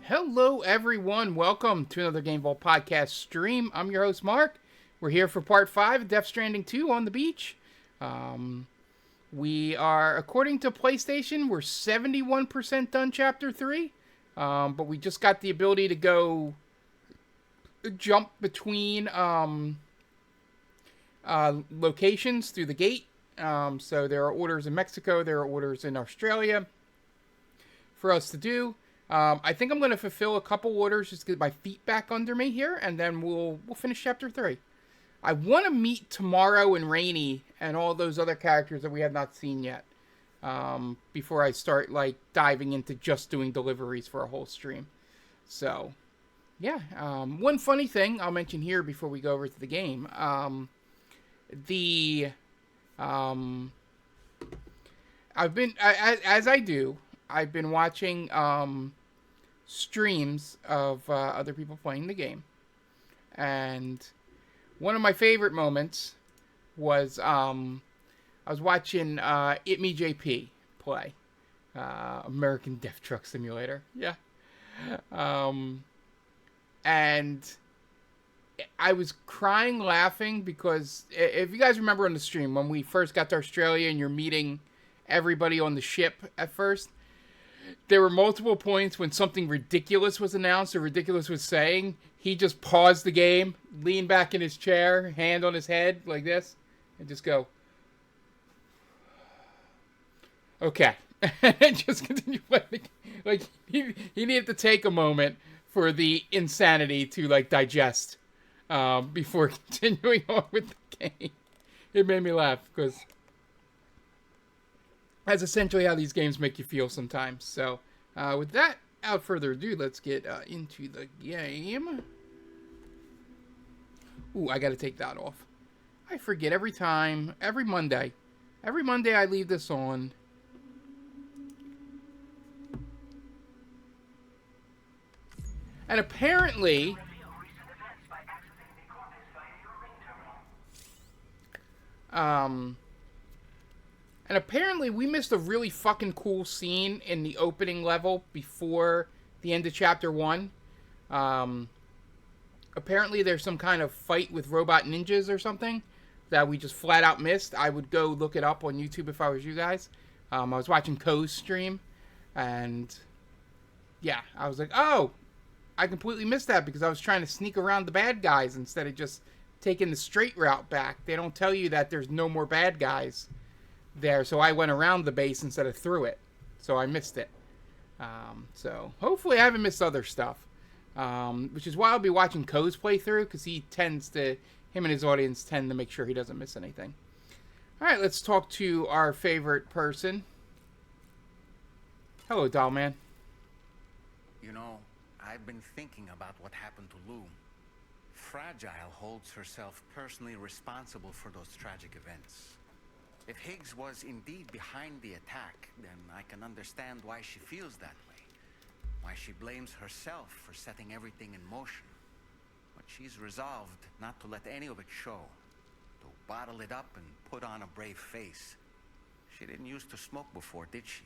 Hello, everyone. Welcome to another Game Vault podcast stream. I'm your host, Mark. We're here for part 5 of Death Stranding 2 on the beach. We are, according to PlayStation, we're 71% done Chapter 3. But we just got the ability to go jump between locations through the gate. So there are orders in Mexico, there are orders in Australia for us to do. I think I'm going to fulfill a couple orders just to get my feet back under me here, and then we'll finish Chapter 3. I want to meet Tomorrow and Rainy and all those other characters that we have not seen yet before I start diving into just doing deliveries for a whole stream. So, yeah. One funny thing I'll mention here before we go over to the game. I've been, as I do, I've been watching streams of other people playing the game. And one of my favorite moments was I was watching It Me JP play American Death Truck Simulator. Yeah. And I was crying laughing because if you guys remember on the stream when we first got to Australia and you're meeting everybody on the ship at first, there were multiple points when something ridiculous was announced or ridiculous was saying. He just paused the game, leaned back in his chair, hand on his head like this, and just go, okay. And just continue playing. He needed to take a moment for the insanity to digest before continuing on with the game. It made me laugh because that's essentially how these games make you feel sometimes. So, with that, without further ado, let's get into the game. Ooh, I gotta take that off. I forget every time, every Monday. Every Monday I leave this on. And apparently, we missed a really fucking cool scene in the opening level before the end of Chapter 1. Apparently there's some kind of fight with robot ninjas or something that we just flat out missed. I would go look it up on YouTube if I was you guys. I was watching Ko's stream, and yeah, I was like, oh, I completely missed that because I was trying to sneak around the bad guys instead of just taking the straight route back. They don't tell you that there's no more bad guys there, so I went around the base instead of through it, so I missed it. So hopefully I haven't missed other stuff, which is why I'll be watching Ko's playthrough, because him and his audience tend to make sure he doesn't miss anything. Alright, let's talk to our favorite person. Hello, Dollman. You know, I've been thinking about what happened to Lou. Fragile holds herself personally responsible for those tragic events. If Higgs was indeed behind the attack, then I can understand why she feels that way. Why she blames herself for setting everything in motion. But she's resolved not to let any of it show. To bottle it up and put on a brave face. She didn't used to smoke before, did she?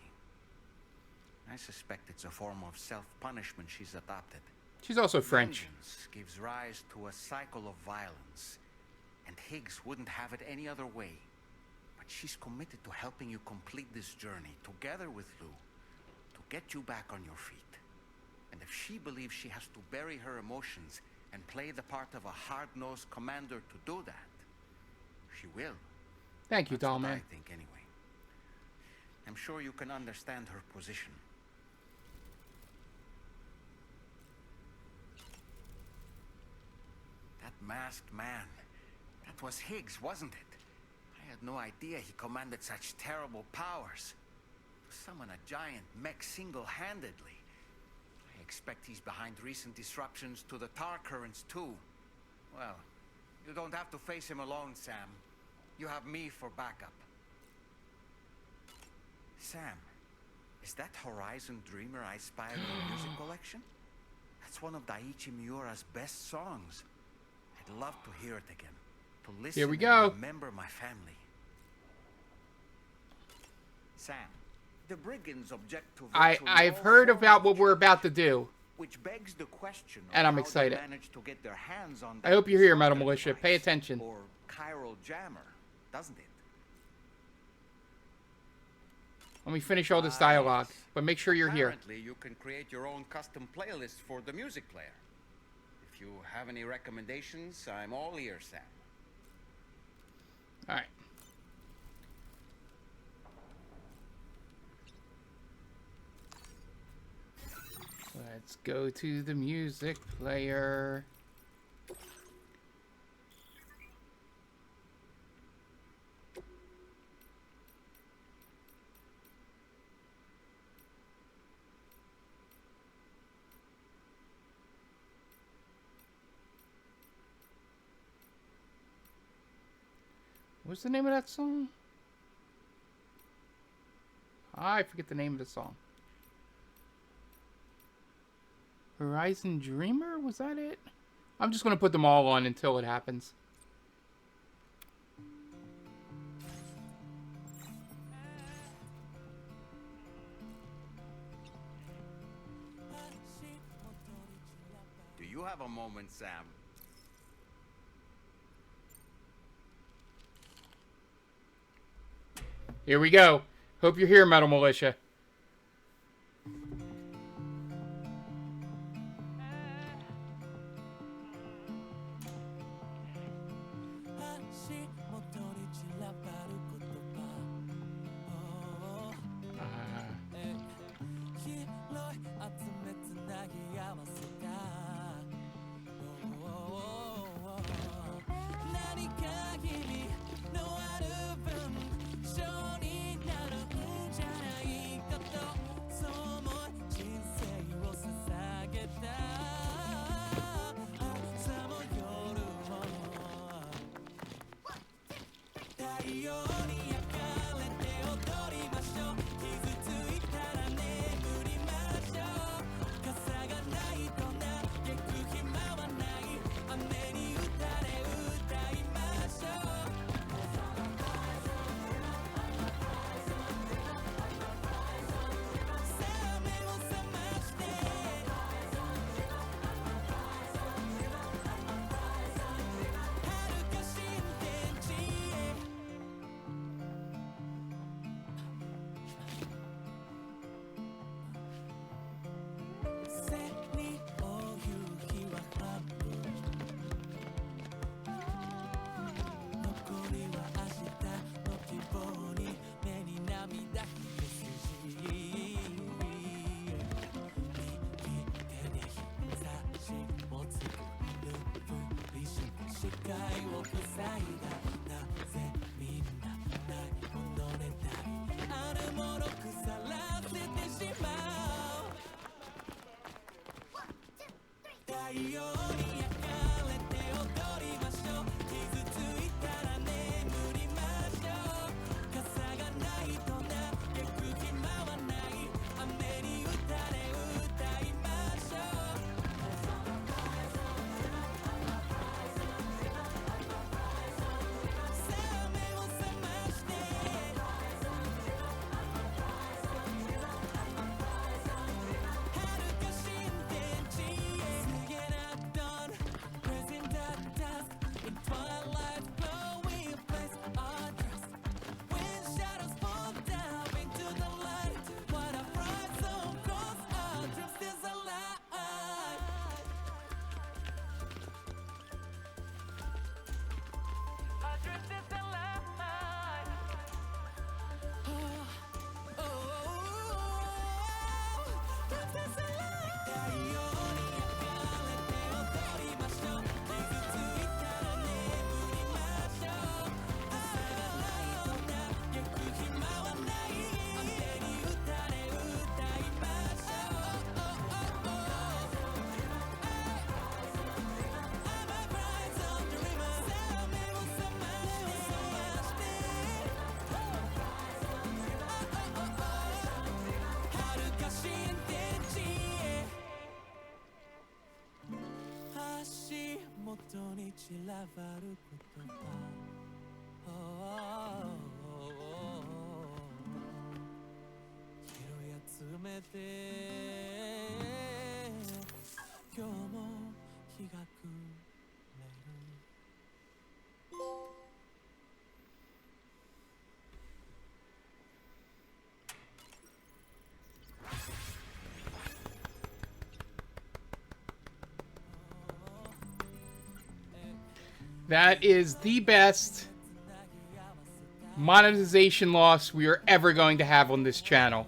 I suspect it's a form of self-punishment she's adopted. She's also French. Vengeance gives rise to a cycle of violence. And Higgs wouldn't have it any other way. But she's committed to helping you complete this journey, together with Lou, to get you back on your feet. And if she believes she has to bury her emotions and play the part of a hard-nosed commander to do that, she will. Thank you, That's what Dollman. I think anyway. I'm sure you can understand her position. That masked man, that was Higgs, wasn't it? I had no idea he commanded such terrible powers. To summon a giant mech single-handedly. I expect he's behind recent disruptions to the tar currents too. Well, you don't have to face him alone, Sam. You have me for backup. Sam, is that Horizon Dreamer I spy on your music collection? That's one of Daiichi Miura's best songs. I'd love to hear it again. To listen Here we go. and remember my family. Sam, the brigands object to I've heard about what we're about to do. Which begs the question of And I'm how excited. they managed to get their hands on I that hope you're here, Metal soccer Militia. device, Pay attention. Or chiral jammer, doesn't it? Let me finish all this Ah, dialogue, yes. but make sure you're here. Apparently, you can create your own custom playlist for the music player. If you have any recommendations, I'm all ears, Sam. All right. Let's go to the music player. What's the name of that song? I forget the name of the song. Horizon Dreamer? Was that it? I'm just going to put them all on until it happens. Do you have a moment, Sam? Here we go. Hope you're here, Metal Militia. That is the best monetization loss we are ever going to have on this channel.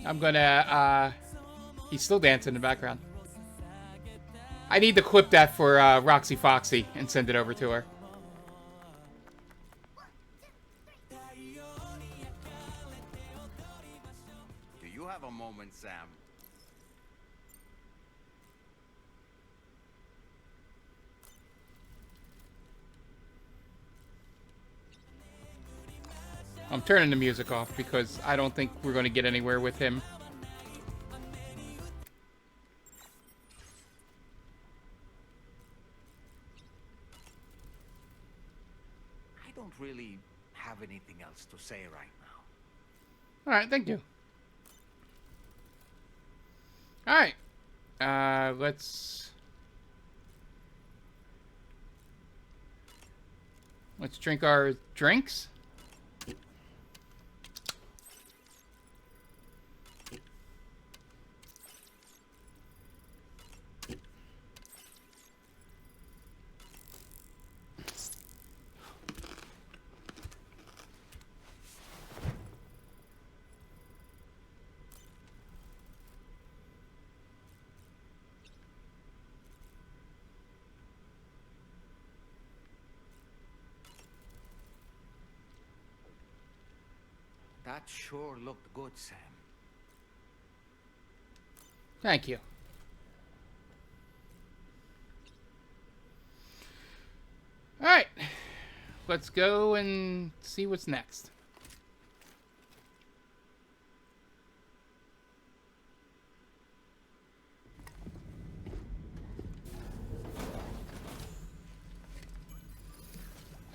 I'm gonna, he's still dancing in the background. I need to clip that for Roxy Foxy and send it over to her. Do you have a moment, Sam? I'm turning the music off because I don't think we're going to get anywhere with him. I don't really have anything else to say right now. All right, thank you. All right, let's drink our drinks. That sure looked good, Sam. Thank you. All right, let's go and see what's next.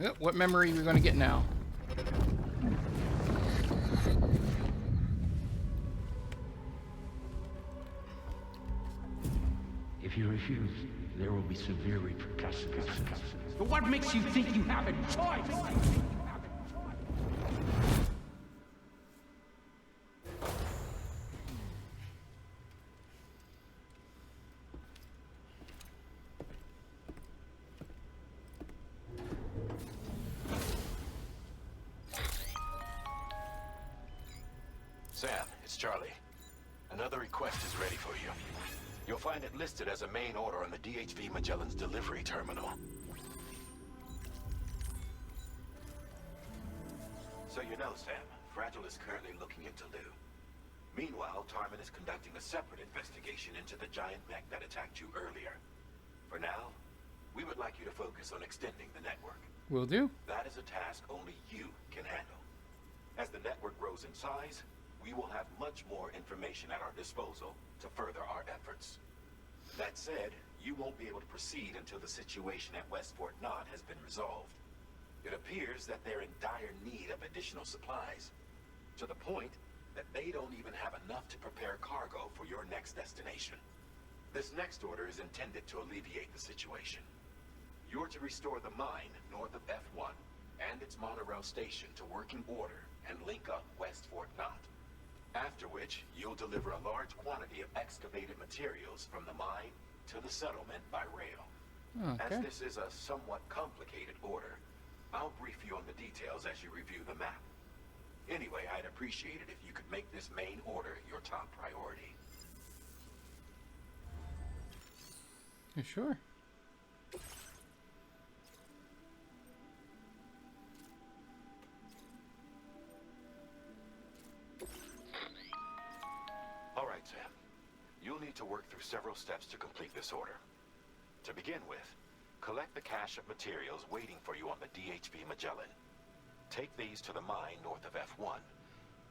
Oh, what memory are we going to get now? If you refuse, there will be severe repercussions. But what makes you think you have a choice? Sam, it's Charlie. Another request is ready for you. You'll find it listed as a main order on the DHV Magellan's delivery terminal. So you know, Sam, Fragile is currently looking into Lou. Meanwhile, Tarman is conducting a separate investigation into the giant mech that attacked you earlier. For now, we would like you to focus on extending the network. Will do. That is a task only you can handle. As the network grows in size, we will have much more information at our disposal to further our efforts. That said, you won't be able to proceed until the situation at West Fort Knott has been resolved. It appears that they're in dire need of additional supplies, to the point that they don't even have enough to prepare cargo for your next destination. This next order is intended to alleviate the situation. You're to restore the mine north of F1 and its monorail station to working order and link up West Fort Knott. After which, you'll deliver a large quantity of excavated materials from the mine to the settlement by rail. Okay. As this is a somewhat complicated order, I'll brief you on the details as you review the map. Anyway, I'd appreciate it if you could make this main order your top priority. You sure? All right, Sam. You'll need to work through several steps to complete this order. To begin with, collect the cache of materials waiting for you on the DHV Magellan. Take these to the mine north of F1.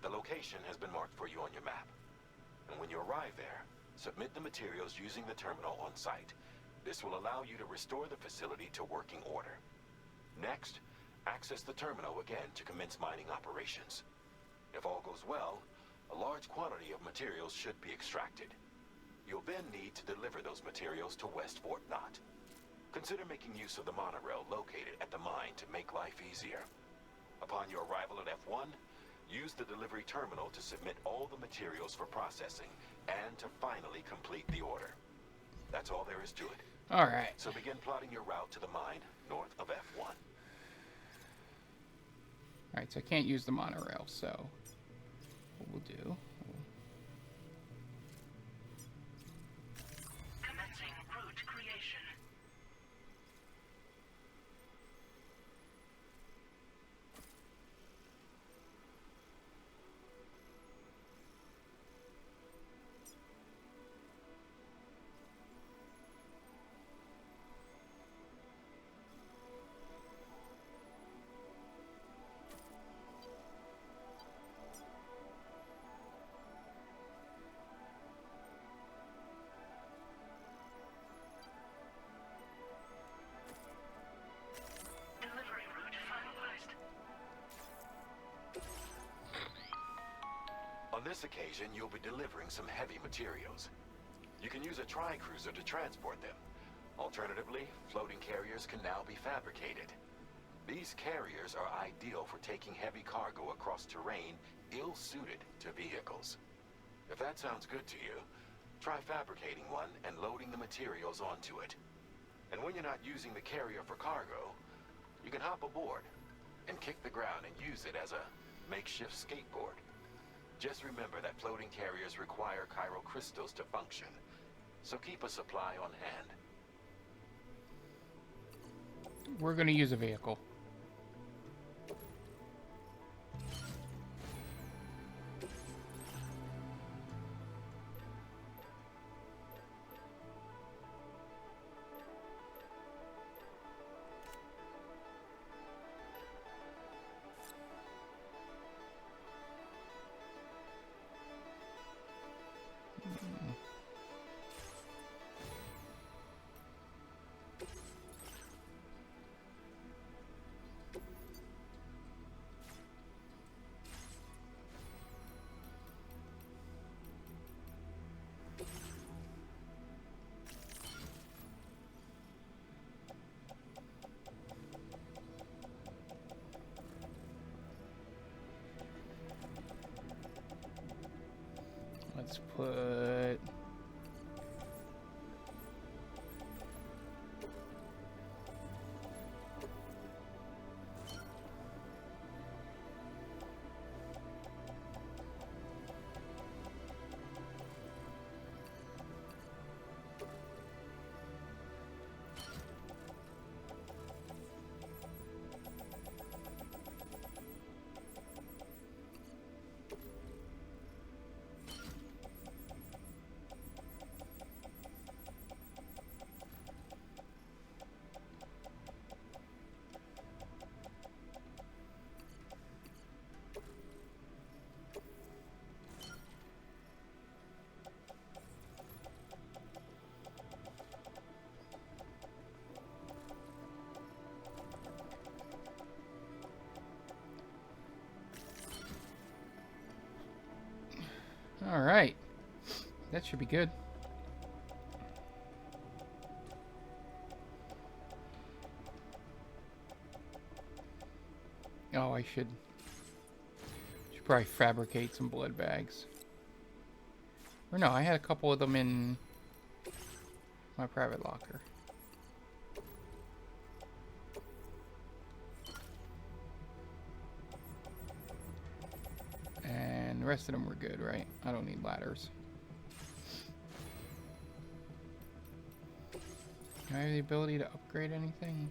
The location has been marked for you on your map. And when you arrive there, submit the materials using the terminal on site. This will allow you to restore the facility to working order. Next, access the terminal again to commence mining operations. If all goes well, a large quantity of materials should be extracted. You'll then need to deliver those materials to West Fort Knott. Consider making use of the monorail located at the mine to make life easier. Upon your arrival at F1, Use the delivery terminal to submit all the materials for processing and to finally complete the order. That's all there is to it. All right. So begin plotting your route to the mine north of F1. All right, so I can't use the monorail, so what we'll do... Commencing route creation. Delivery route finalized. On this occasion, you'll be delivering some heavy materials. You can use a tri-cruiser to transport them. Alternatively, floating carriers can now be fabricated. These carriers are ideal for taking heavy cargo across terrain ill-suited to vehicles. If that sounds good to you, try fabricating one and loading the materials onto it. And when you're not using the carrier for cargo, you can hop aboard and kick the ground and use it as a makeshift skateboard. Just remember that floating carriers require chiral crystals to function, so keep a supply on hand. We're going to use a vehicle. Let's put... All right. That should be good. Oh, I should probably fabricate some blood bags. Or no, I had a couple of them in my private locker. And the rest of them were good, right? I don't need ladders. Do I have the ability to upgrade anything?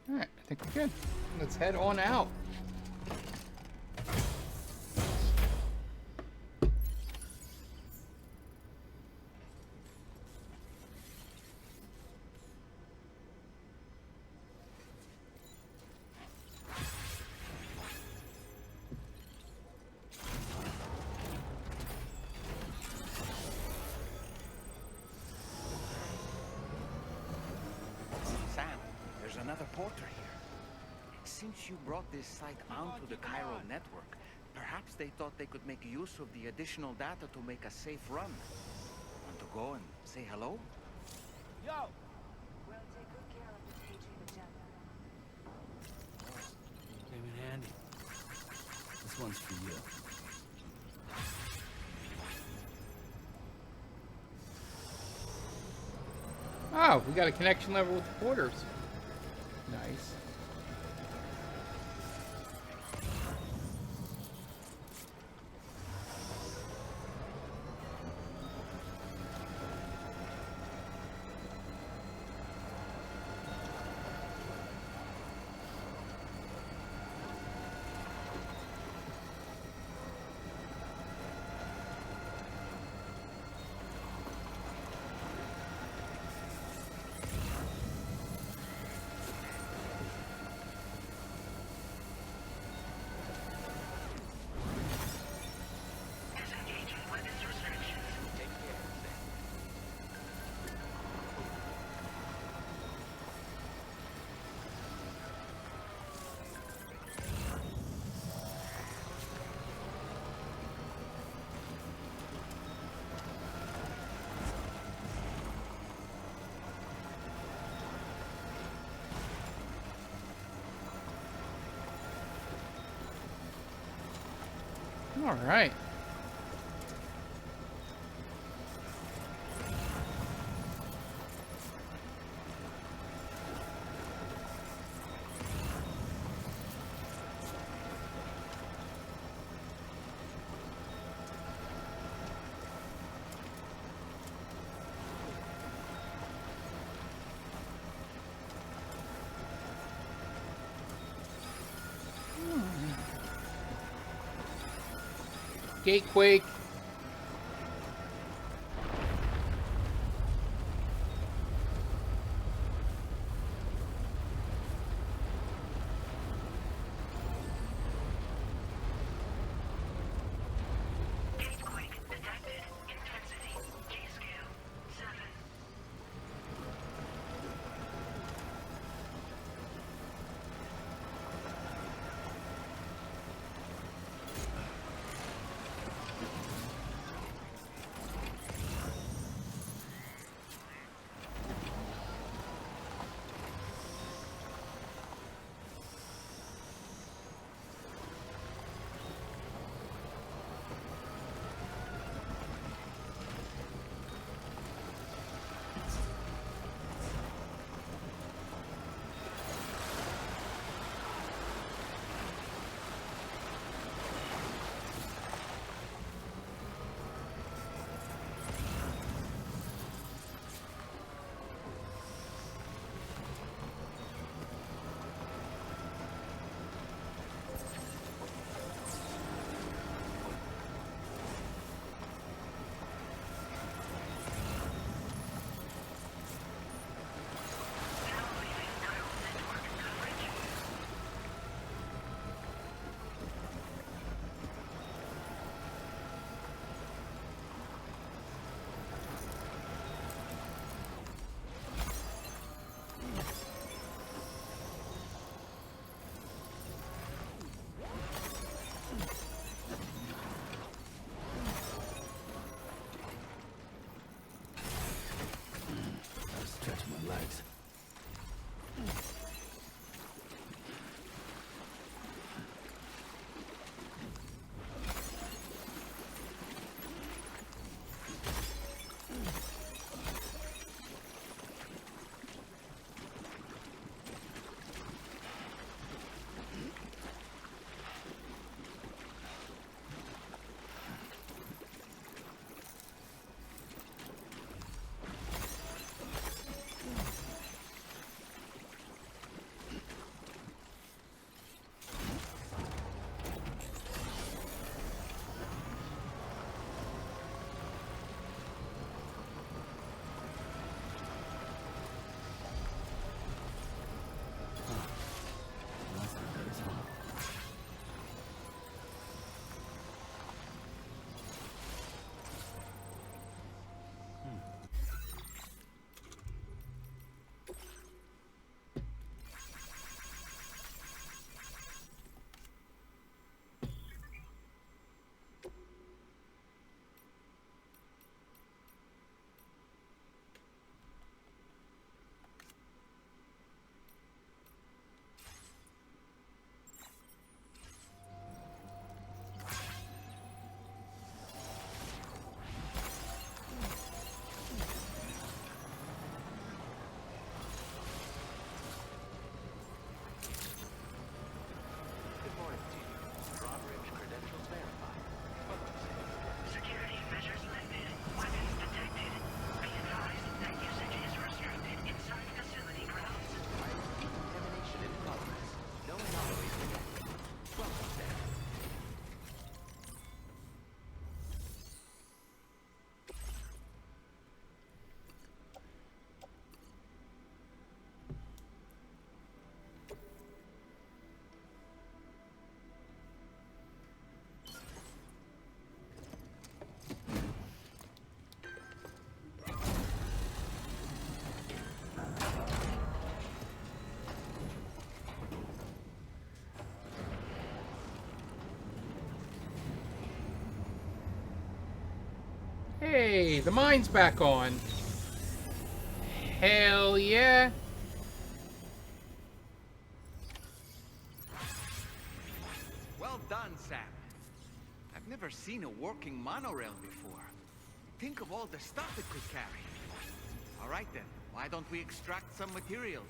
Alright, I think we're good. Let's head on out. Sam, there's another porter here. Since you brought this site onto the chiral network, perhaps they thought they could make use of the additional data to make a safe run. go and say hello? Yo! We'll take good care of the Kojima gentleman. Came in handy. This one's for you. Oh, we got a connection level with the porters. Nice. Disengaging weapons restrictions. All right. Gatequake. Gatequake detected. Intensity. G-scale. 7. Hey, the mine's back on. Hell yeah. Well done, Sam. I've never seen a working monorail before. Think of all the stuff it could carry. All right then, why don't we extract some materials?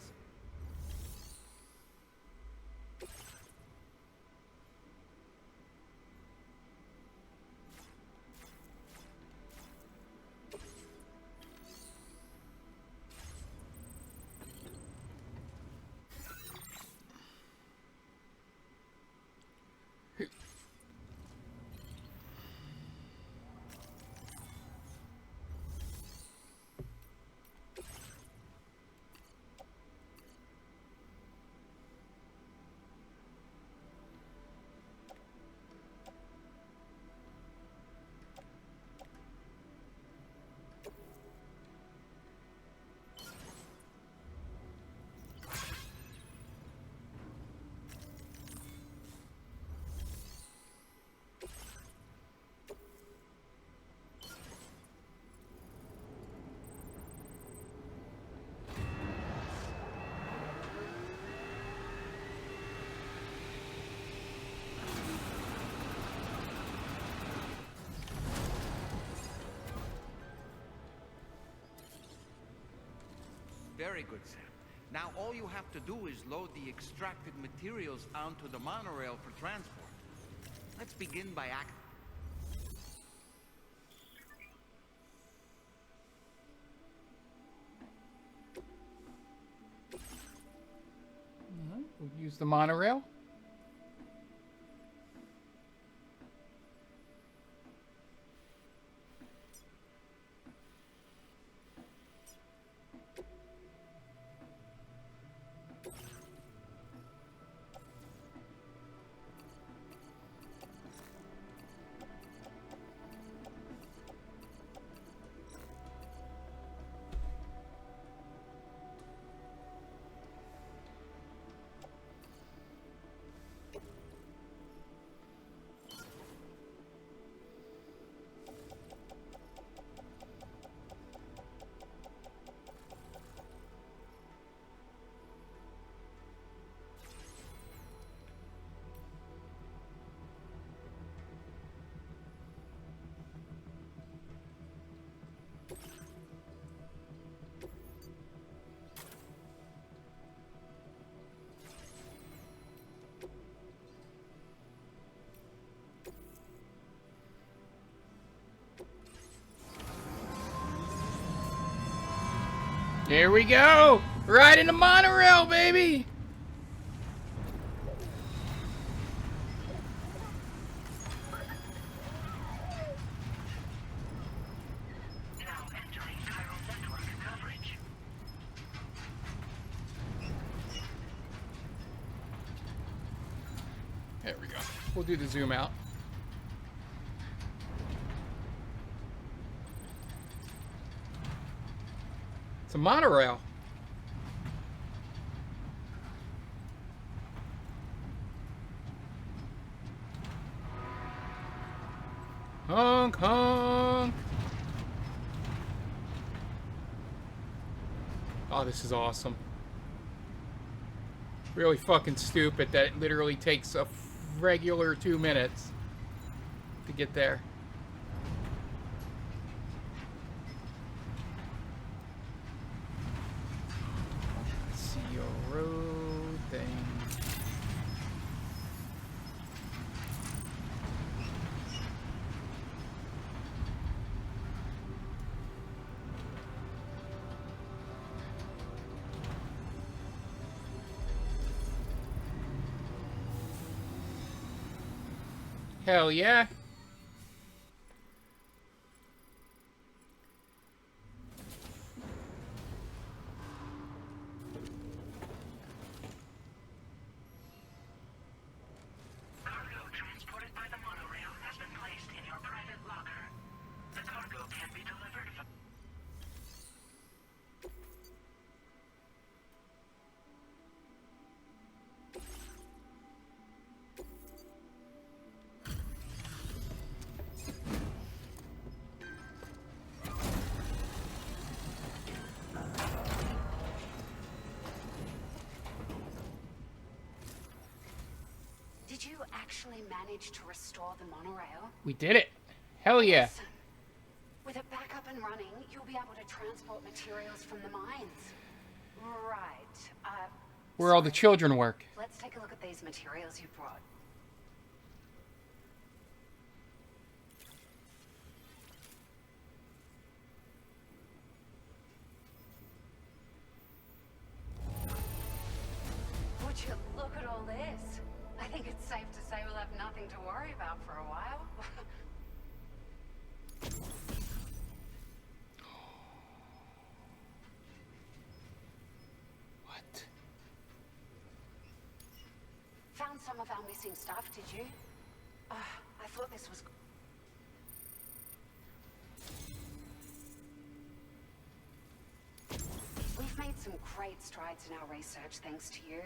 Very good, Sam. Now all you have to do is load the extracted materials onto the monorail for transport. Let's begin by We'll use the monorail. Here we go! Riding the monorail, baby! Now entering chiral network coverage. There we go. We'll do the zoom out. It's a monorail. Honk, honk. Oh, this is awesome. Really fucking stupid that it literally takes a regular 2 minutes to get there. See your road thing. Hell yeah. Cargo transported by the monorail has been placed in your private locker. The cargo can be delivered from... actually managed to restore the monorail. We did it. Hell yeah. Awesome. With it back up and running, you'll be able to transport materials from the mines. Right. Where all the children work. Let's take a look at these materials you brought. Would you look at all this? I think it's safe to say we'll have nothing to worry about for a while. What? Found some of our missing stuff, did you? I thought this was... We've made some great strides in our research thanks to you.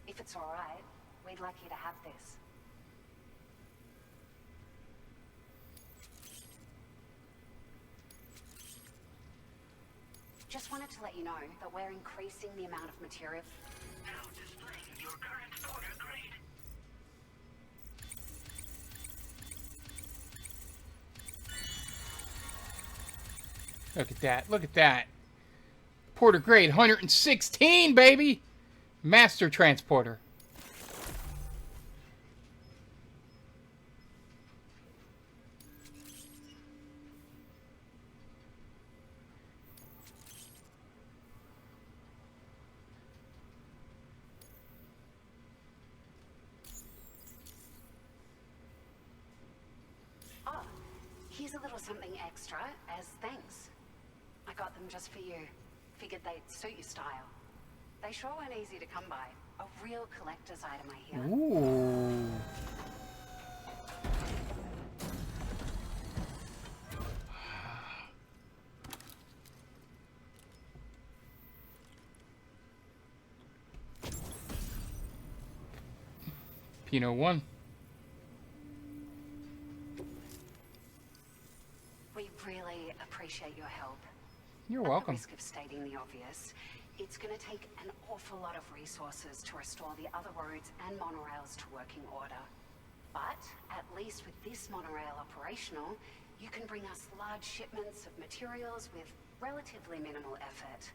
If it's all right, we'd like you to have this. Just wanted to let you know that we're increasing the amount of material. Now displaying your current porter grade. Look at that. Look at that. Porter grade 116, baby. Master transporter. Oh, here's a little something extra as thanks. I got them just for you. Figured they'd suit your style. They sure weren't easy to come by. A real collector's item, I hear. Ooh. Pinot 1. We really appreciate your help. You're At the welcome. risk of stating the obvious, it's going to take an awful lot of resources to restore the other roads and monorails to working order. But at least with this monorail operational, you can bring us large shipments of materials with relatively minimal effort.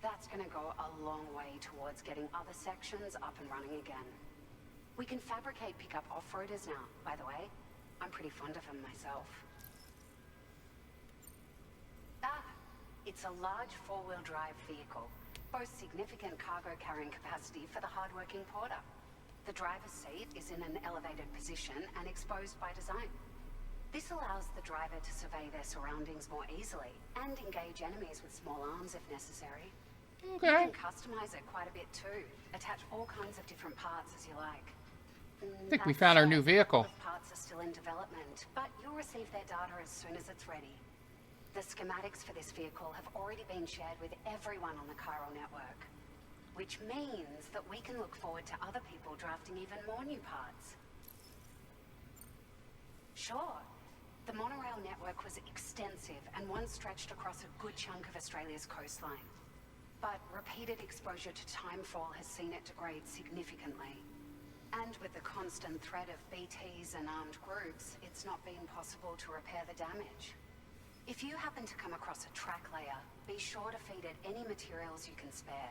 That's going to go a long way towards getting other sections up and running again. We can fabricate pickup off-roaders now, by the way. I'm pretty fond of them myself. It's a large four-wheel drive vehicle, boasts significant cargo carrying capacity for the hard-working porter. The driver's seat is in an elevated position and exposed by design. This allows the driver to survey their surroundings more easily and engage enemies with small arms if necessary. Okay. You can customize it quite a bit too. Attach all kinds of different parts as you like. I think we found our new vehicle. Parts are still in development, but you'll receive their data as soon as it's ready. The schematics for this vehicle have already been shared with everyone on the chiral network, which means that we can look forward to other people drafting even more new parts. Sure, the monorail network was extensive and once stretched across a good chunk of Australia's coastline. But repeated exposure to timefall has seen it degrade significantly. And with the constant threat of BTs and armed groups, it's not been possible to repair the damage. If you happen to come across a track layer, be sure to feed it any materials you can spare.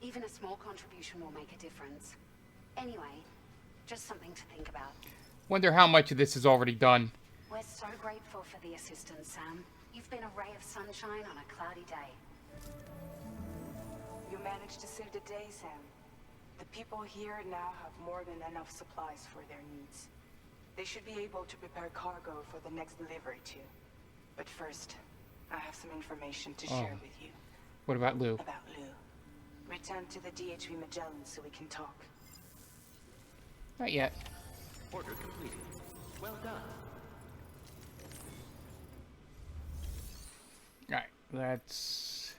Even a small contribution will make a difference. Anyway, just something to think about. Wonder how much of this is already done. We're so grateful for the assistance, Sam. You've been a ray of sunshine on a cloudy day. You managed to save the day, Sam. The people here now have more than enough supplies for their needs. They should be able to prepare cargo for the next delivery too. But first, I have some information to share with you. What about Lou? About Lou. Return to the DHV Magellan so we can talk. Not yet. Order completed. Well done. Alright, let's...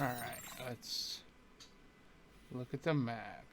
Alright, let's look at the map.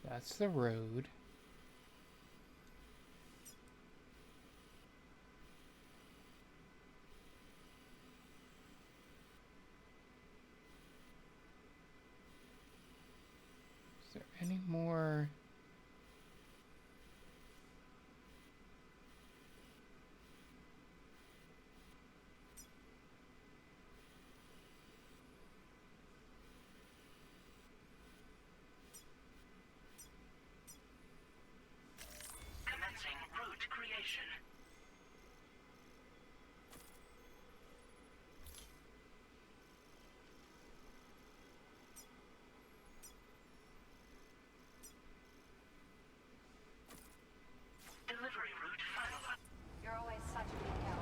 That's the road. Is there any more? Commencing route creation. Delivery route finalized. You're always such a big help.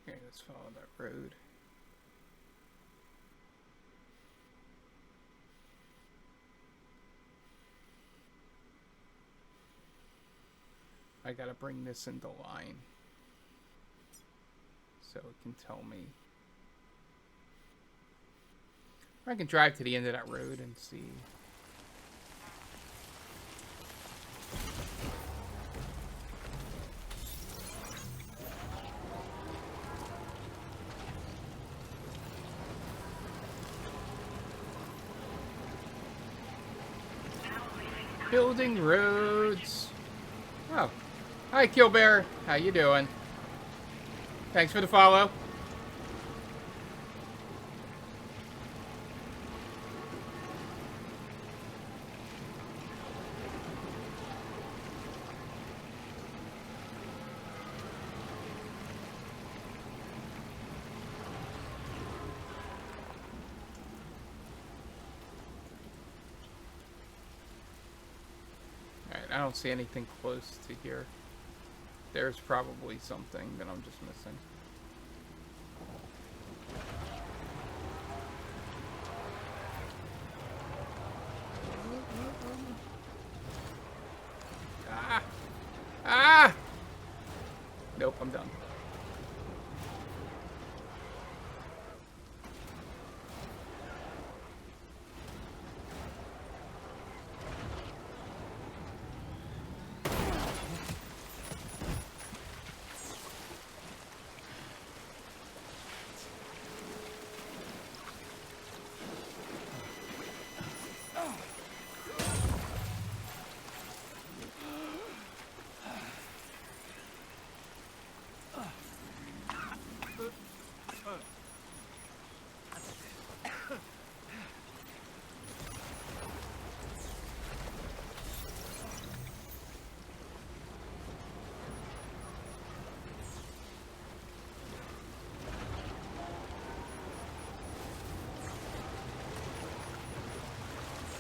Okay, let's follow that road. I gotta bring this into line so it can tell me. Or I can drive to the end of that road and see. Building roads. Oh. Hi, Killbear. How you doing? Thanks for the follow. I don't see anything close to here. There's probably something that I'm just missing. Ah! Ah! Nope, I'm done.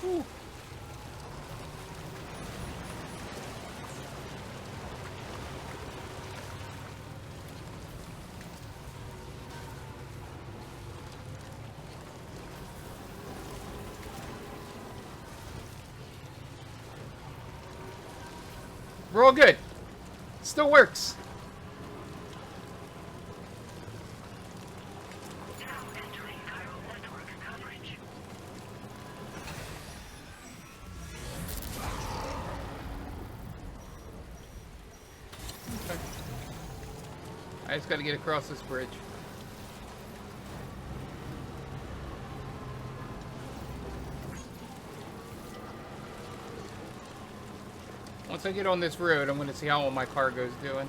Whew. We're all good. Still works. Now entering chiral network coverage. Okay. I just gotta get across this bridge. Once I get on this road, I'm gonna see how all my cargo's doing.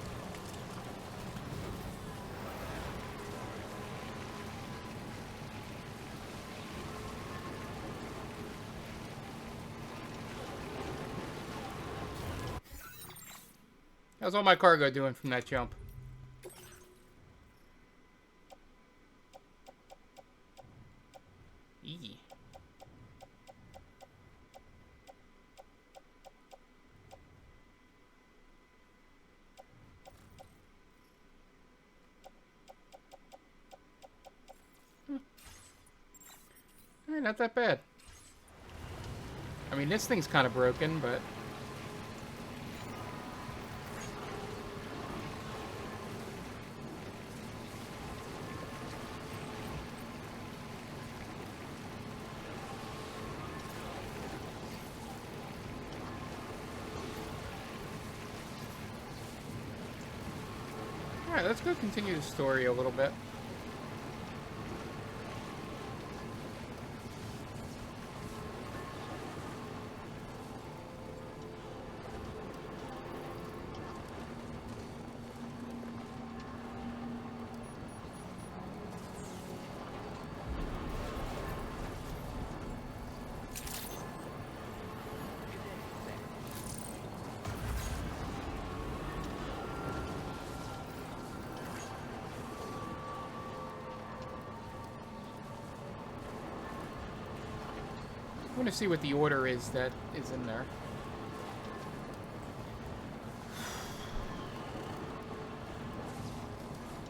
How's all my cargo doing from that jump? Eee. Not that bad. I mean, this thing's kind of broken, but... Alright, let's go continue the story a little bit. I want to see what the order is that is in there.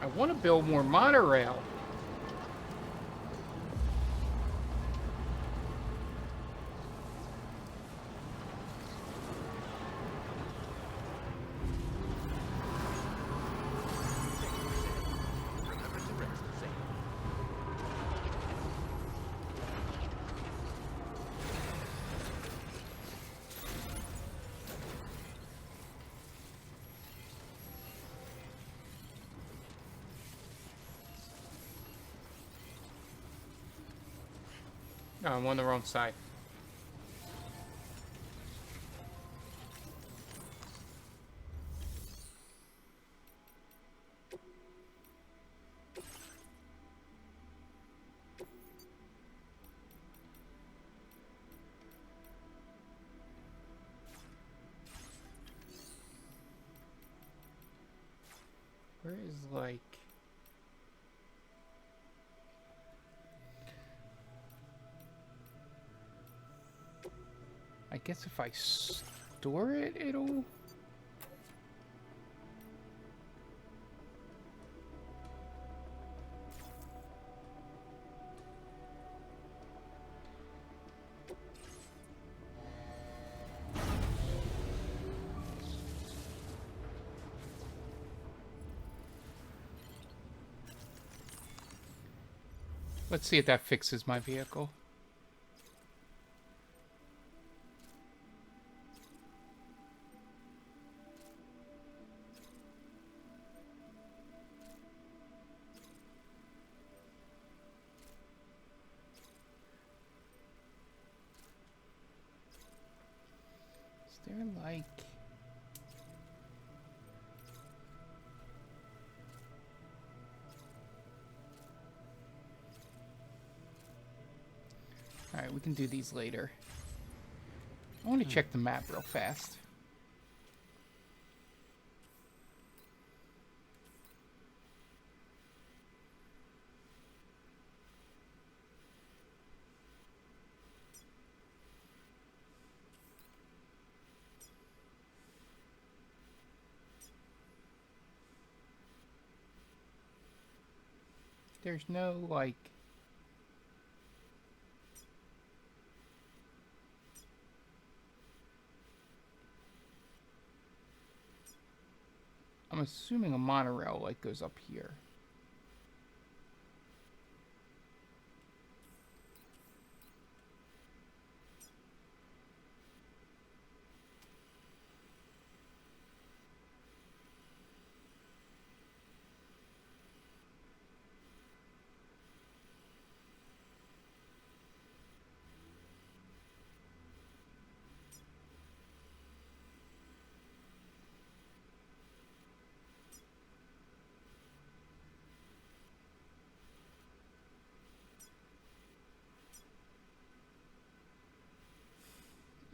I want to build more monorail. No, I'm on the wrong side. Where is, like... I guess if I store it, it'll... Let's see if that fixes my vehicle. Is there like... Alright, we can do these later. I want to check the map real fast. There's no, like... I'm assuming a monorail, like, goes up here.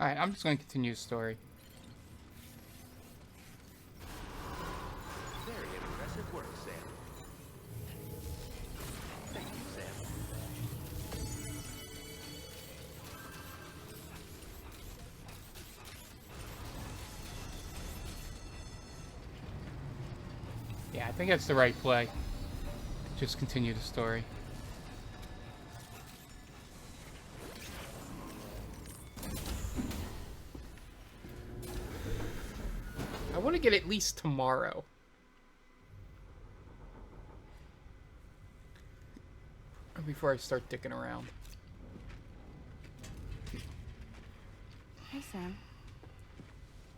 Alright, I'm just going to continue the story. Very impressive work, Sam. Thank you, Sam. Yeah, I think that's the right play. Just continue the story. I want to get at least tomorrow. Before I start dicking around. Hey, Sam.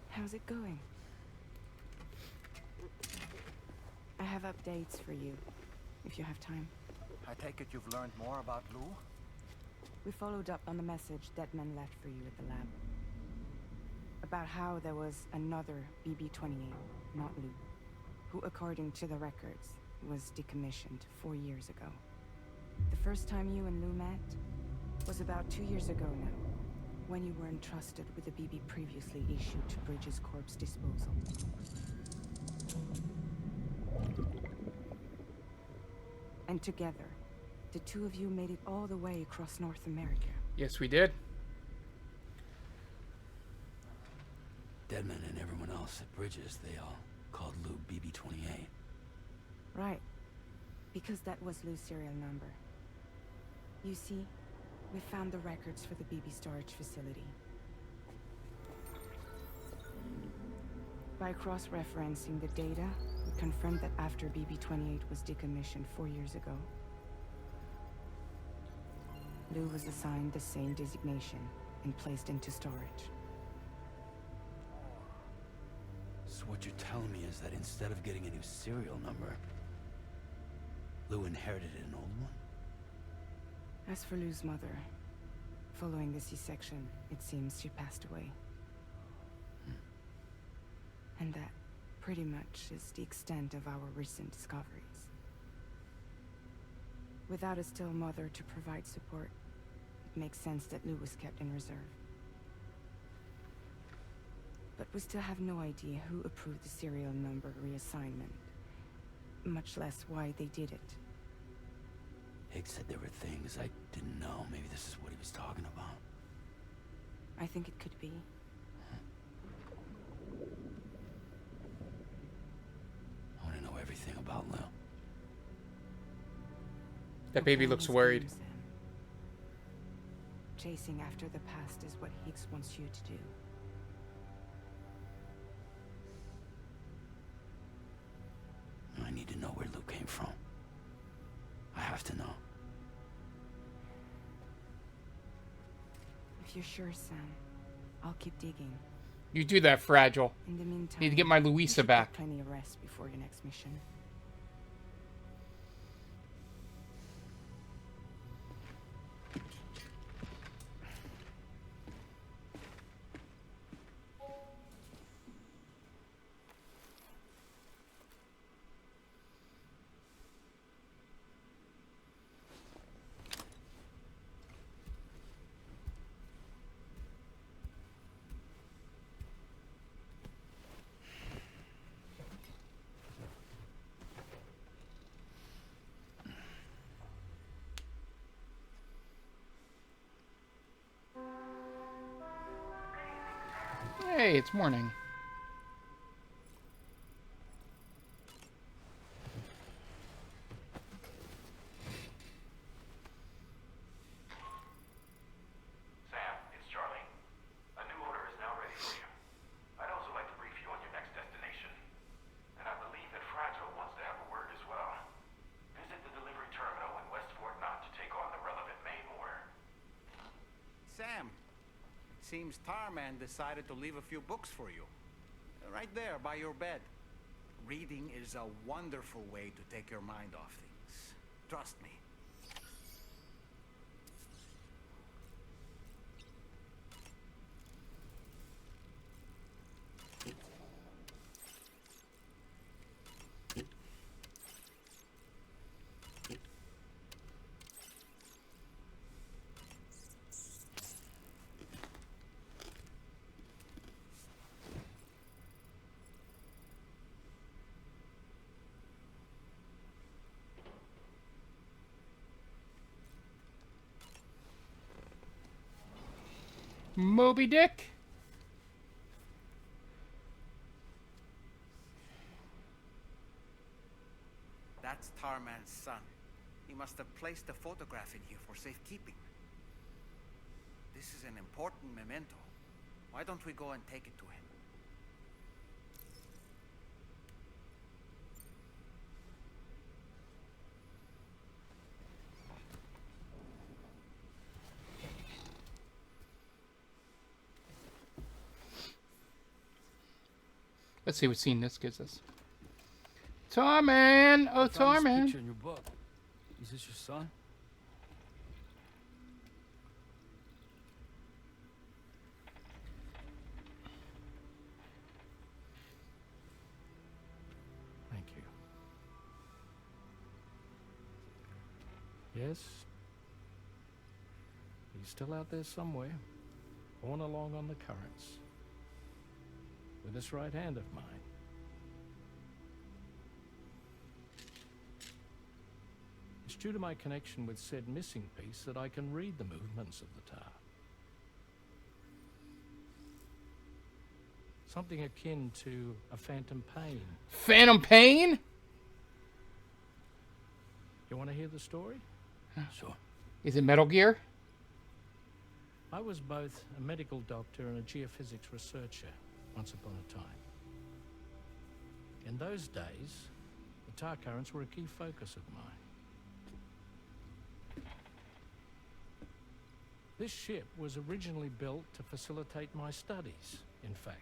How's it going? I have updates for you, if you have time. I take it you've learned more about Lou? We followed up on the message Deadman left for you at the lab. About how there was another BB-28, not Lou, who, according to the records, was decommissioned 4 years ago. The first time you and Lou met was about 2 years ago now, when you were entrusted with the BB previously issued to Bridges Corp's disposal. And together, the two of you made it all the way across North America. Yes, we did. Deadman and everyone else at Bridges, they all called Lou BB-28. Right. Because that was Lou's serial number. You see, we found the records for the BB storage facility. By cross-referencing the data, we confirmed that after BB-28 was decommissioned 4 years ago, Lou was assigned the same designation and placed into storage. So what you're telling me is that instead of getting a new serial number, Lou inherited an old one? As for Lou's mother, following the C-section, it seems she passed away. And that pretty much is the extent of our recent discoveries. Without a still mother to provide support, it makes sense that Lou was kept in reserve. But we still have no idea who approved the serial number reassignment. much less why they did it. Higgs said there were things I didn't know. Maybe this is what he was talking about. I think it could be. I want to know everything about Lil. That baby looks worried. Sam. Chasing after the past is what Higgs wants you to do. I need to know where Lou came from. I have to know. If you're sure, Sam, I'll keep digging. You do that, Fragile. In the meantime, Need to get my you Luisa should back. get plenty of rest before your next mission. Hey, it's morning. Sam, it's Charlie. A new order is now ready for you. I'd also like to brief you on your next destination. And I believe that Fragile wants to have a word as well. Visit the delivery terminal in West Fort Knott to take on the relevant main order. Sam, seems Tarman decided to leave a few books for you. Right there by your bed. Reading is a wonderful way to take your mind off things. Trust me. Moby Dick? That's Tarman's son. He must have placed a photograph in here for safekeeping. This is an important memento. Why don't we go and take it to him? Let's see what scene this gives us. Tarman! Oh, Found this Tarman! picture in your book. Is this your son? Thank you. Yes. He's still out there somewhere, borne along on the currents, with this right hand of mine. It's due to my connection with said missing piece that I can read the movements of the tar. Something akin to a phantom pain. Phantom Pain? You want to hear the story? Sure. Is it Metal Gear? I was both a medical doctor and a geophysics researcher once upon a time. In those days, the tar currents were a key focus of mine. This ship was originally built to facilitate my studies, in fact.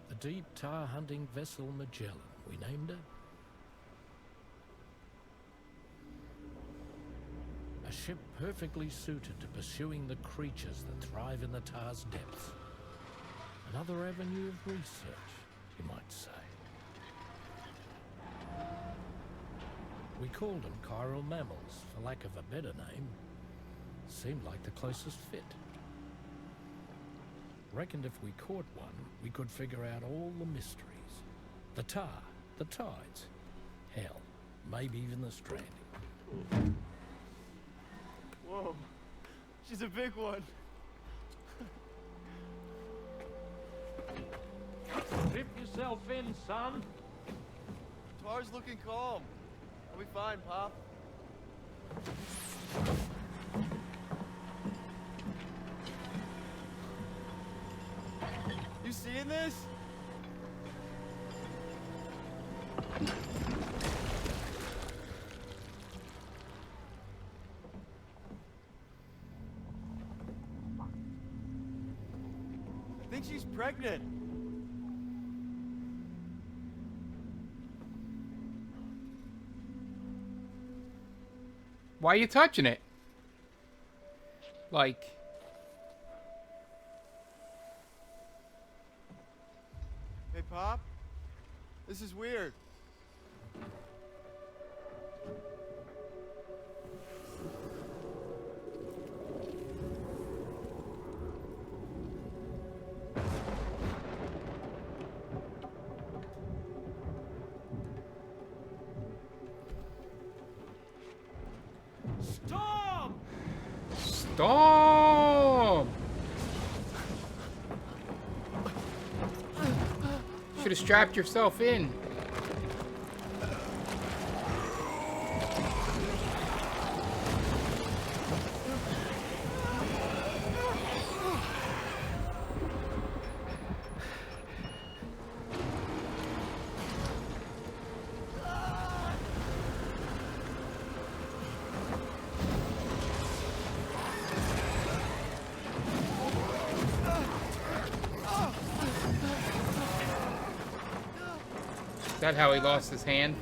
The deep tar hunting vessel Magellan, we named her. A ship perfectly suited to pursuing the creatures that thrive in the tar's depths. Another avenue of research, you might say. We called them chiral mammals, for lack of a better name. Seemed like the closest fit. Reckoned if we caught one, we could figure out all the mysteries. The tar, The tides. Hell, maybe even the stranding. Whoa, she's a big one. Strip yourself in, son. Tar's looking calm. I'll be fine, Pop. You seeing this? I think she's pregnant. Why are you touching it? Like... Hey, Pop. This is weird. Storm! Storm! Should have strapped yourself in. Is that how he lost his hand?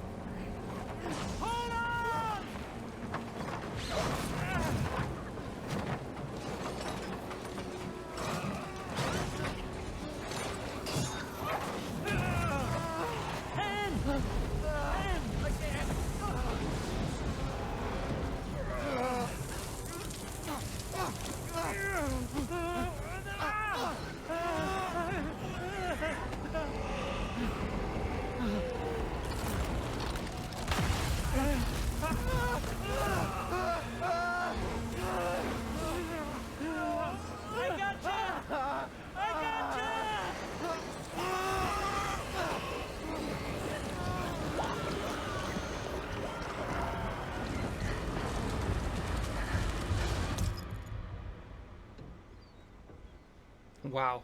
Wow.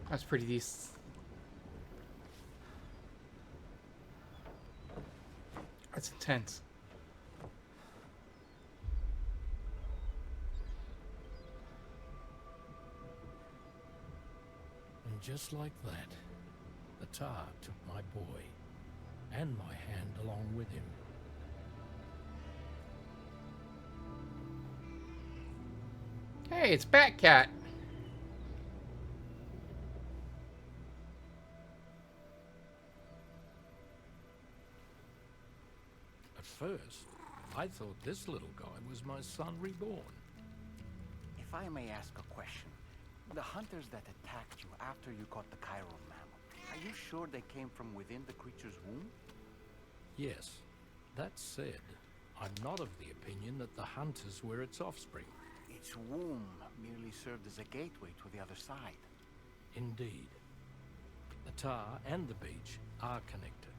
That's pretty decent. That's intense. And just like that, the tar took my boy, and my hand along with him. Hey, it's Batcat. At first, I thought this little guy was my son reborn. If I may ask a question, the hunters that attacked you after you caught the chiral mammal, are you sure they came from within the creature's womb? Yes. That said, I'm not of the opinion that the hunters were its offspring. Its womb merely served as a gateway to the other side. Indeed. The tar and the beach are connected.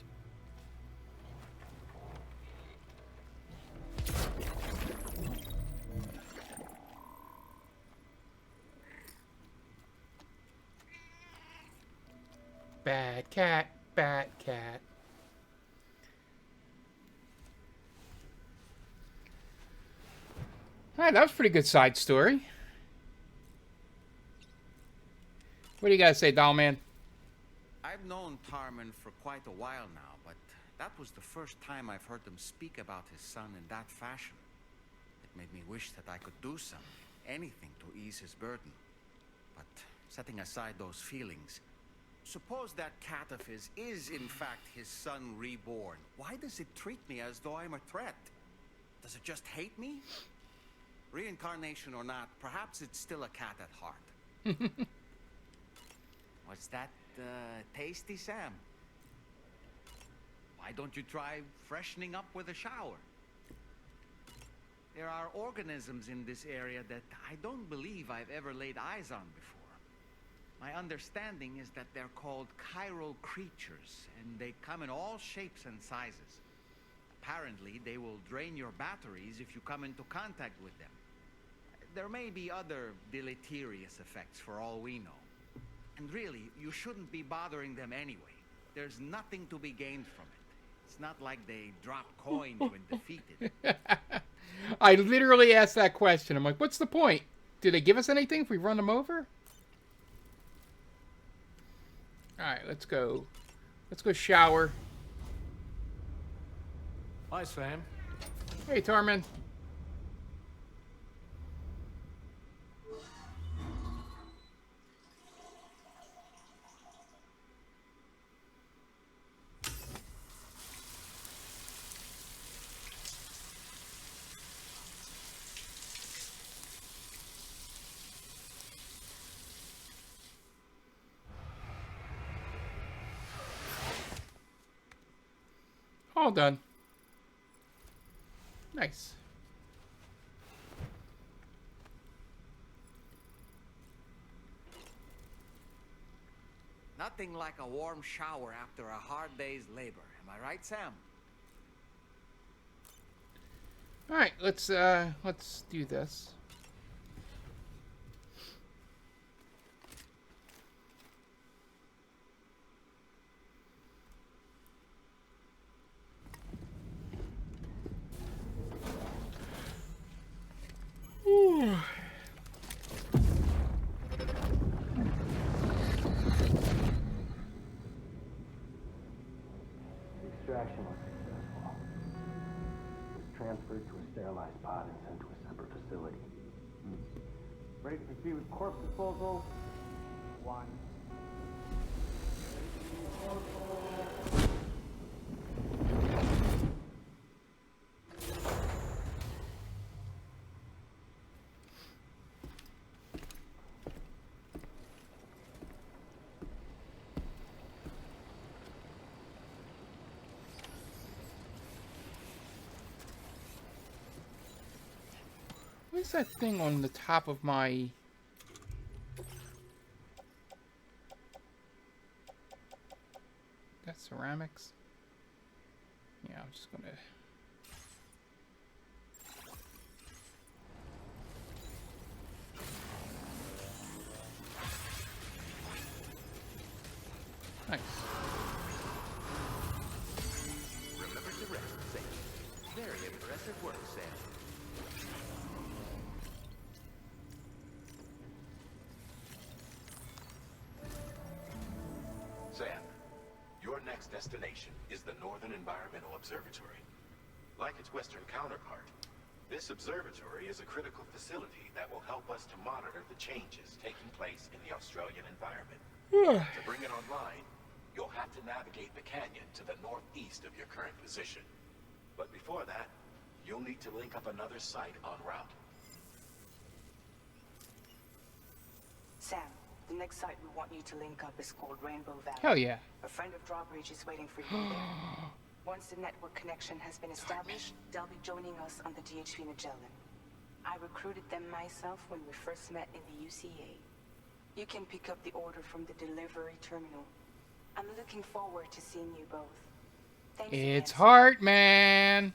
Bad cat, bad cat. Alright, that was a pretty good side story. What do you guys say, Dollman? I've known Tarman for quite a while now, but that was the first time I've heard him speak about his son in that fashion. It made me wish that I could do something, anything to ease his burden. But setting aside those feelings, suppose that cat of his is in fact his son reborn. Why does it treat me as though I'm a threat? Does it just hate me? Reincarnation or not, perhaps it's still a cat at heart. Was that tasty, Sam? Why don't you try freshening up with a shower? There are organisms in this area that I don't believe I've ever laid eyes on before. My understanding is that they're called chiral creatures, and they come in all shapes and sizes. Apparently, they will drain your batteries if you come into contact with them. There may be other deleterious effects for all we know. And really, you shouldn't be bothering them anyway. There's nothing to be gained from it. It's not like they drop coins when defeated. I literally asked that question. I'm like, what's the point? Do they give us anything if we run them over? Alright, let's go. Let's go shower. Hi, Sam. Hey, Tormund. All done. Nice. Nothing like a warm shower after a hard day's labor. Am I right, Sam? All right, let's do this. Ooh. The extraction was successful. It was transferred to a sterilized pod and sent to a separate facility. Ready to proceed with corpse disposal? One. What's that thing on the top of my... That's ceramics? Yeah, I'm just gonna... Nice. Remember to rest, Sam. Very impressive work, Sam. Sam, your next destination is the Northern Environmental Observatory. Like its Western counterpart, this observatory is a critical facility that will help us to monitor the changes taking place in the Australian environment. To bring it online, you'll have to navigate the canyon to the northeast of your current position. But before that, you'll need to link up another site en route. Sam, the next site we want you to link up is called Rainbow Valley. Hell yeah. A friend of Drawbridge is waiting for you there. Once the network connection has been established, they'll be joining us on the DHV Magellan. I recruited them myself when we first met in the UCA. You can pick up the order from the delivery terminal. I'm looking forward to seeing you both. Thanks It's again. Heart, man.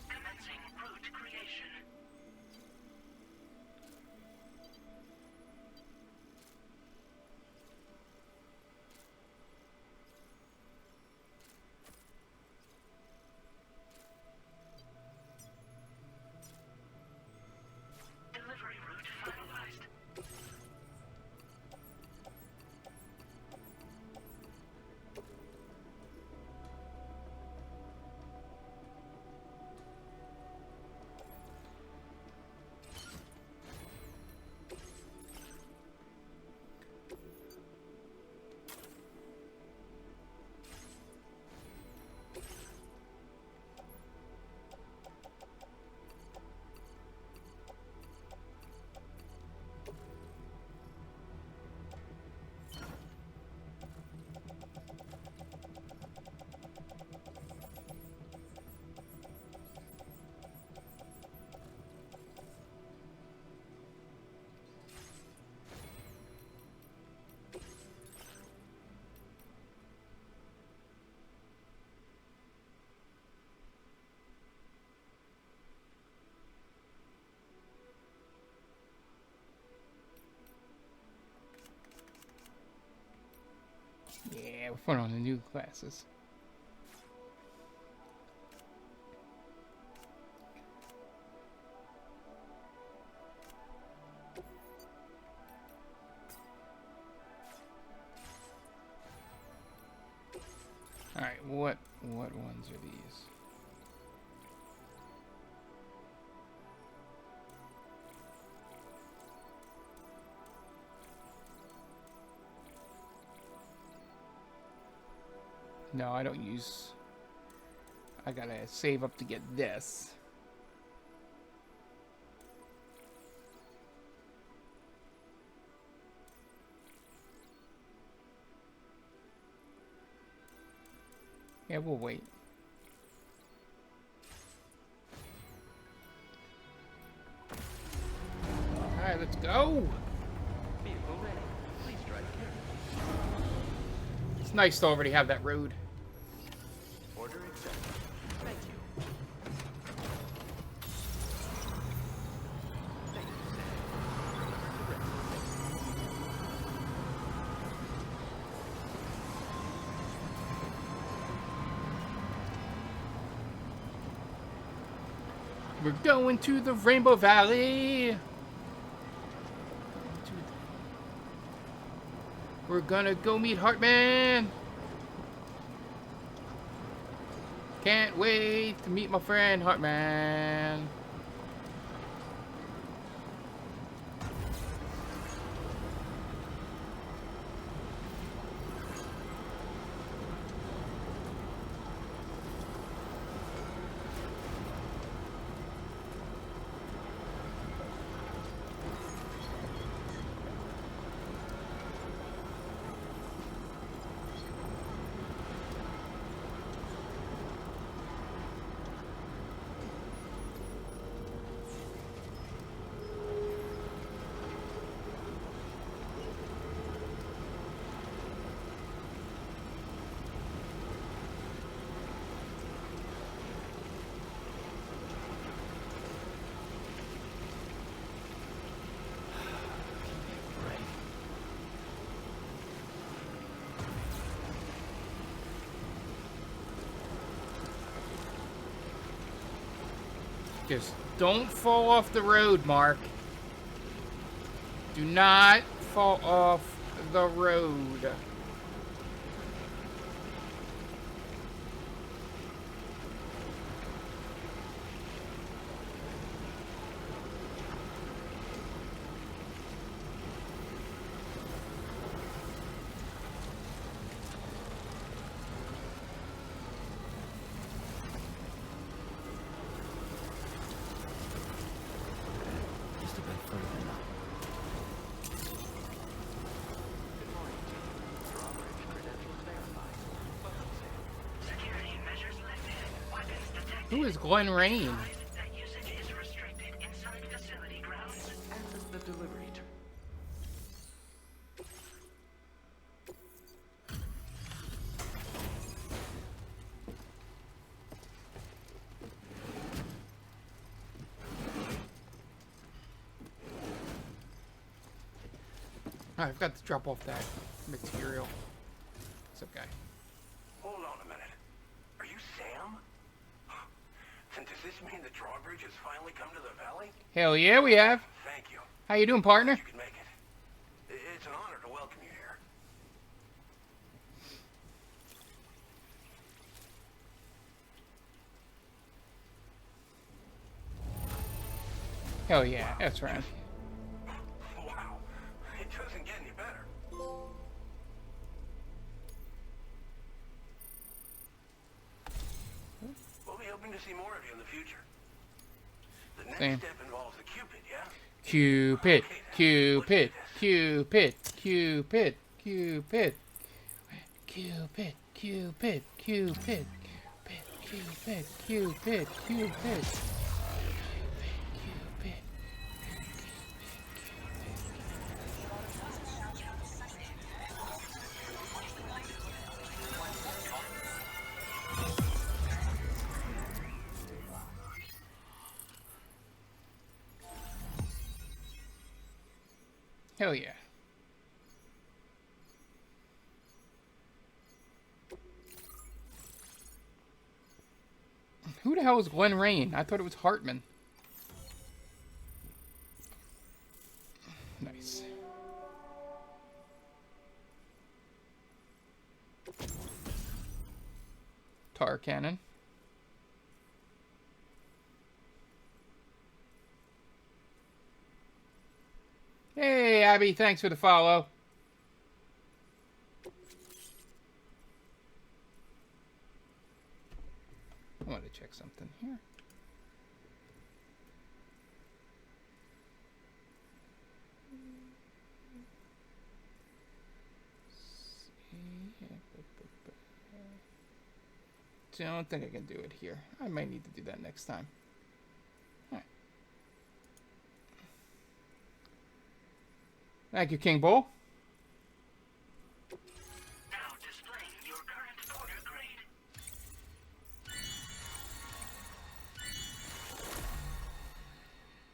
Commencing route creation. Delivery route finalized. we're putting on the new glasses. All right, what ones are these? No, I don't use... I gotta save up to get this. Yeah, we'll wait. Alright, let's go! Vehicle ready. Please drive carefully. It's nice to already have that road. Order accepted. Thank you. Thank you, Sam. Remember We're going to the Rainbow Valley! We're gonna go meet Hartman! Can't wait to meet my friend Hartman! Just don't fall off the road, Mark. Do not fall off the road. Just a bit further now. Good morning, team. Drawbridge credentials verified. Welcome, Sam. Security measures lifted. Weapons detected. Who is Glen Rain? That usage is restricted inside facility grounds. And the delivery Oh, I forgot to drop off that material. It's okay. Hold on a minute. Are you Sam? And does this mean the drawbridge has finally come to the valley? Hell yeah, we have. Thank you. How you doing, partner? You can make it. It's an honor to welcome you here. Hell yeah, that's right. Wow. It doesn't get any better. We'll be hoping to see more of you in the future. The next Same. step involves the Cupid, yeah? Cupid, Okay, then. Cupid, Look at this. Cupid, Cupid, Cupid, Cupid, Cupid, Cupid, Cupid, Cupid, Cupid. Hell yeah. Who the hell is Glenn Rain? I thought it was Hartman. Nice. Tar cannon. Hey, Abby, thanks for the follow. I want to check something here. I don't think I can do it here. I might need to do that next time. All right. Thank you, King Bull. Now displaying your current porter grade.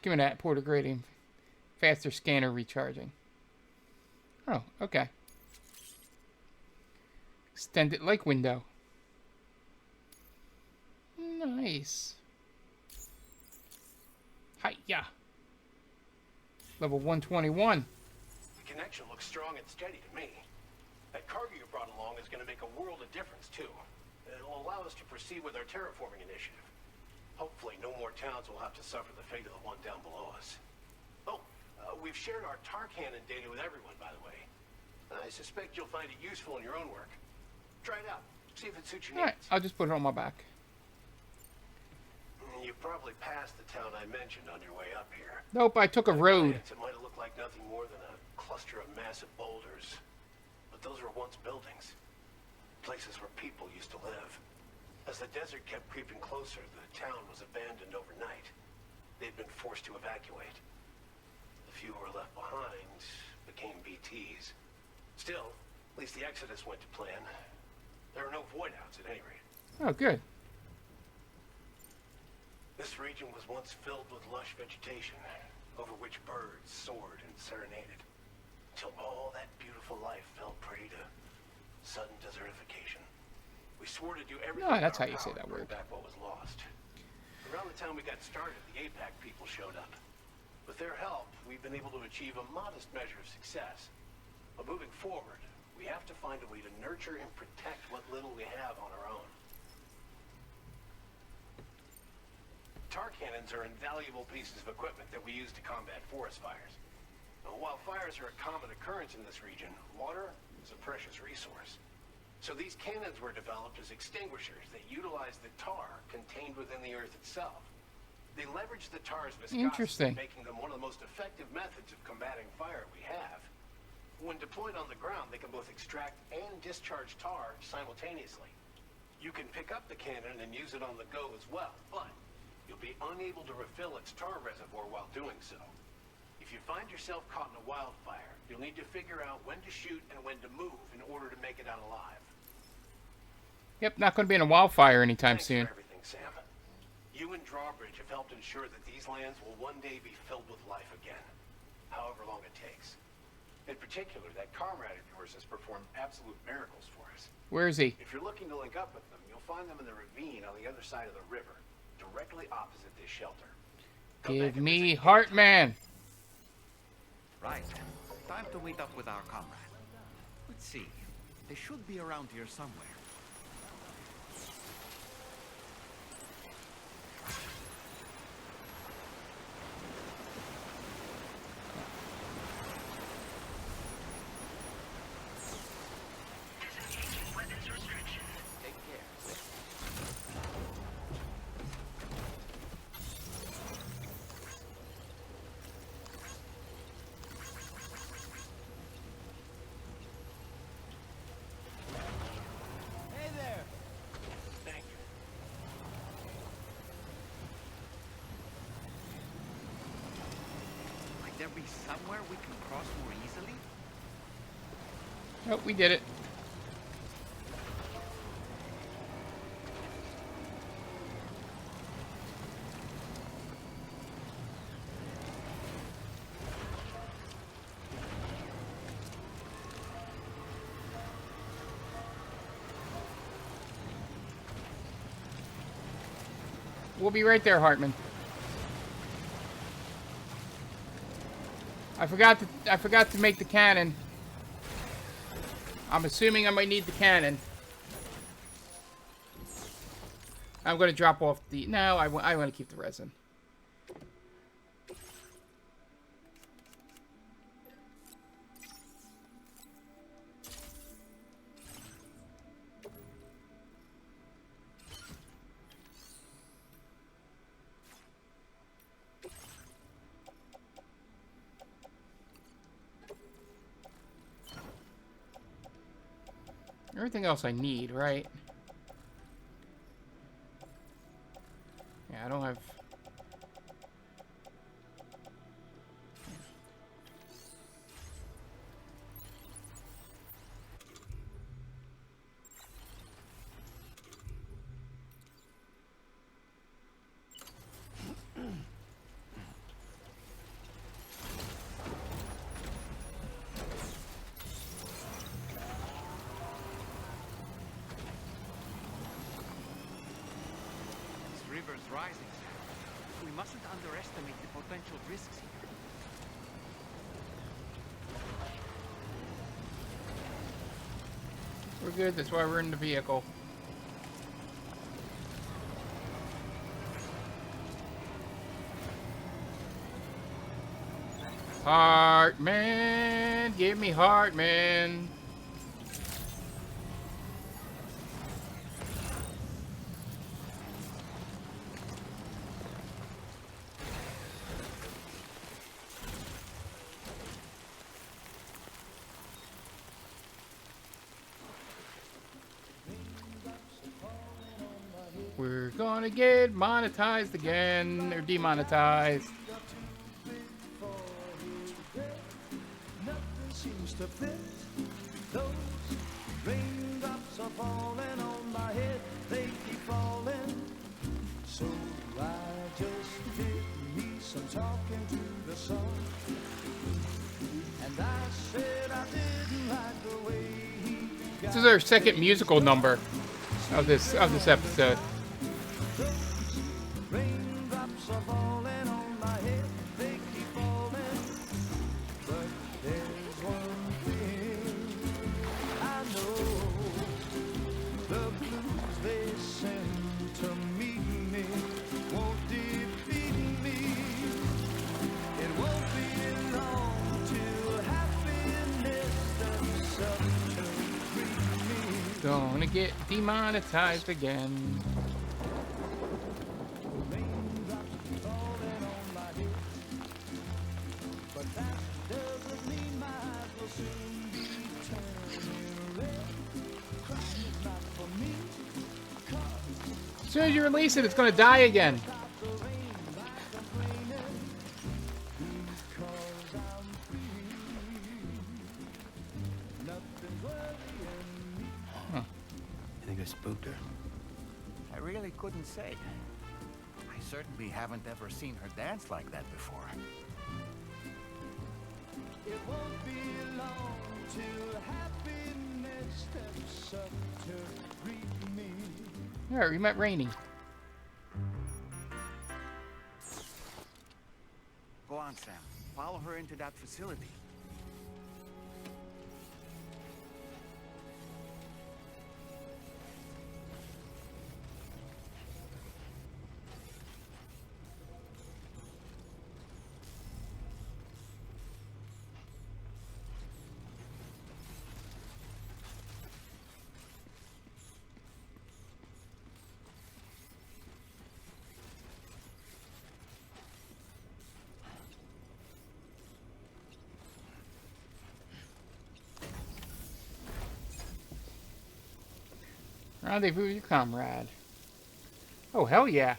Give me that porter grading. Faster scanner recharging. Oh, okay. Extended lake window. Nice. Hi-ya. Level 121. The connection looks strong and steady to me. That cargo you brought along is going to make a world of difference, too. It'll allow us to proceed with our terraforming initiative. Hopefully, no more towns will have to suffer the fate of the one down below us. Oh, we've shared our tar cannon data with everyone, by the way. I suspect you'll find it useful in your own work. Try it out. See if it suits your All right, needs. I'll just put it on my back. You probably passed the town I mentioned on your way up here. Nope, I took a road. It might have looked like nothing more than a cluster of massive boulders. But those were once buildings. Places where people used to live. As the desert kept creeping closer, the town was abandoned overnight. They'd been forced to evacuate. The few who were left behind became BTs. Still, at least the exodus went to plan. There are no void outs at any rate. Oh, good. This region was once filled with lush vegetation, over which birds soared and serenaded, until all that beautiful life fell prey to sudden desertification. We swore to do everything No, that's in our how you say power that to bring word. back what was lost. Around the time we got started, the APAC people showed up. With their help, we've been able to achieve a modest measure of success. But moving forward, we have to find a way to nurture and protect what little we have on our own. Tar cannons are invaluable pieces of equipment that we use to combat forest fires. Now, while fires are a common occurrence in this region, water is a precious resource. So these cannons were developed as extinguishers that utilize the tar contained within the earth itself. They leverage the tar's viscosity, Interesting. making them one of the most effective methods of combating fire we have. When deployed on the ground, they can both extract and discharge tar simultaneously. You can pick up the cannon and use it on the go as well, but you'll be unable to refill its tar reservoir while doing so. If you find yourself caught in a wildfire, you'll need to figure out when to shoot and when to move in order to make it out alive. Yep, not going to be in a wildfire anytime Thanks soon. for everything, Sam. You and Drawbridge have helped ensure that these lands will one day be filled with life again, however long it takes. In particular, that comrade of yours has performed absolute miracles for us. Where is he? If you're looking to link up with them, you'll find them in the ravine on the other side of the river, directly opposite this shelter. Give me Heartman. Right. Time to meet up with our comrade. Let's see. They should be around here somewhere. Disengaging weapons restriction. Take care. Hey there! Thank you. Might there be somewhere we can cross more easily? Oh, we did it. We'll be right there, Hartman. I forgot to make the cannon. I'm assuming I might need the cannon. I'm going to drop off the... No, I want to keep the resin. Everything else I need, right? Yeah, I don't have... River's rising. We mustn't underestimate the potential risks here. We're good, that's why we're in the vehicle. Hartman! Give me Hartman! We're gonna get monetized again, or demonetized. Nothing seems to fit. Those raindrops are falling on my head. They keep falling. So I just did me some talking to the sun. And I said I didn't like the way he got. This is our second musical number of this episode. Raindrops are falling on my head, they keep falling. But there's one thing I know. The blues they send to meet me won't defeat me. It won't be long till happiness themselves to greet me. Gonna get demonetized again. As soon as you release it, it's going to die again. Huh. I think I spooked her. I really couldn't say. I certainly haven't ever seen her dance like that before. It won't be long till happiness steps up to greet me. Alright, we met Rainey. Go on, Sam. Follow her into that facility. Rendezvous with your comrade. Oh, hell yeah.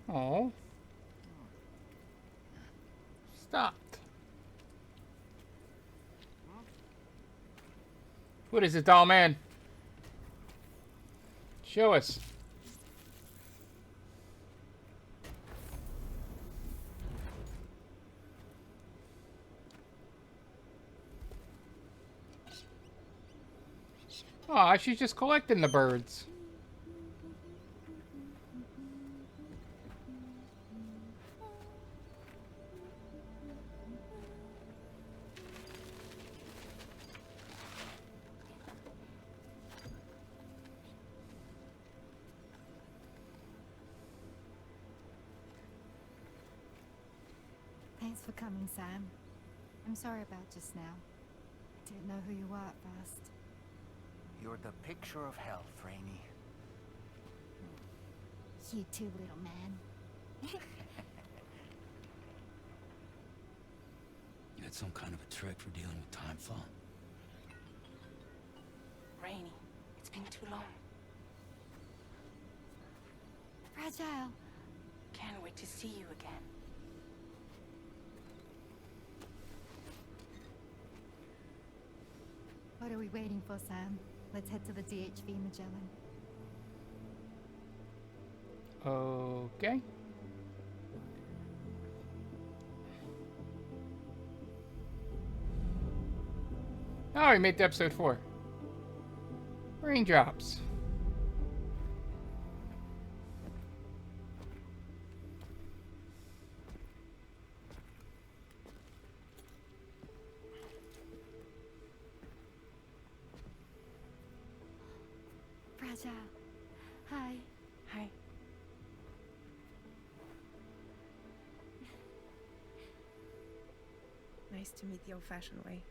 Oh. Stopped. What is it, doll man? Show us. Aw, she's just collecting the birds. Thanks for coming, Sam. I'm sorry about just now. I didn't know who you were at first. You're the picture of health, Rainey. You too, little man. You had some kind of a trick for dealing with timefall? Rainey, it's been too long. Fragile. Can't wait to see you again. What are we waiting for, Sam? Let's head to the DHV Magellan. Okay. Oh, we made it to episode 4. Raindrops. Fragile. Hi. Hi. Nice to meet the old-fashioned way.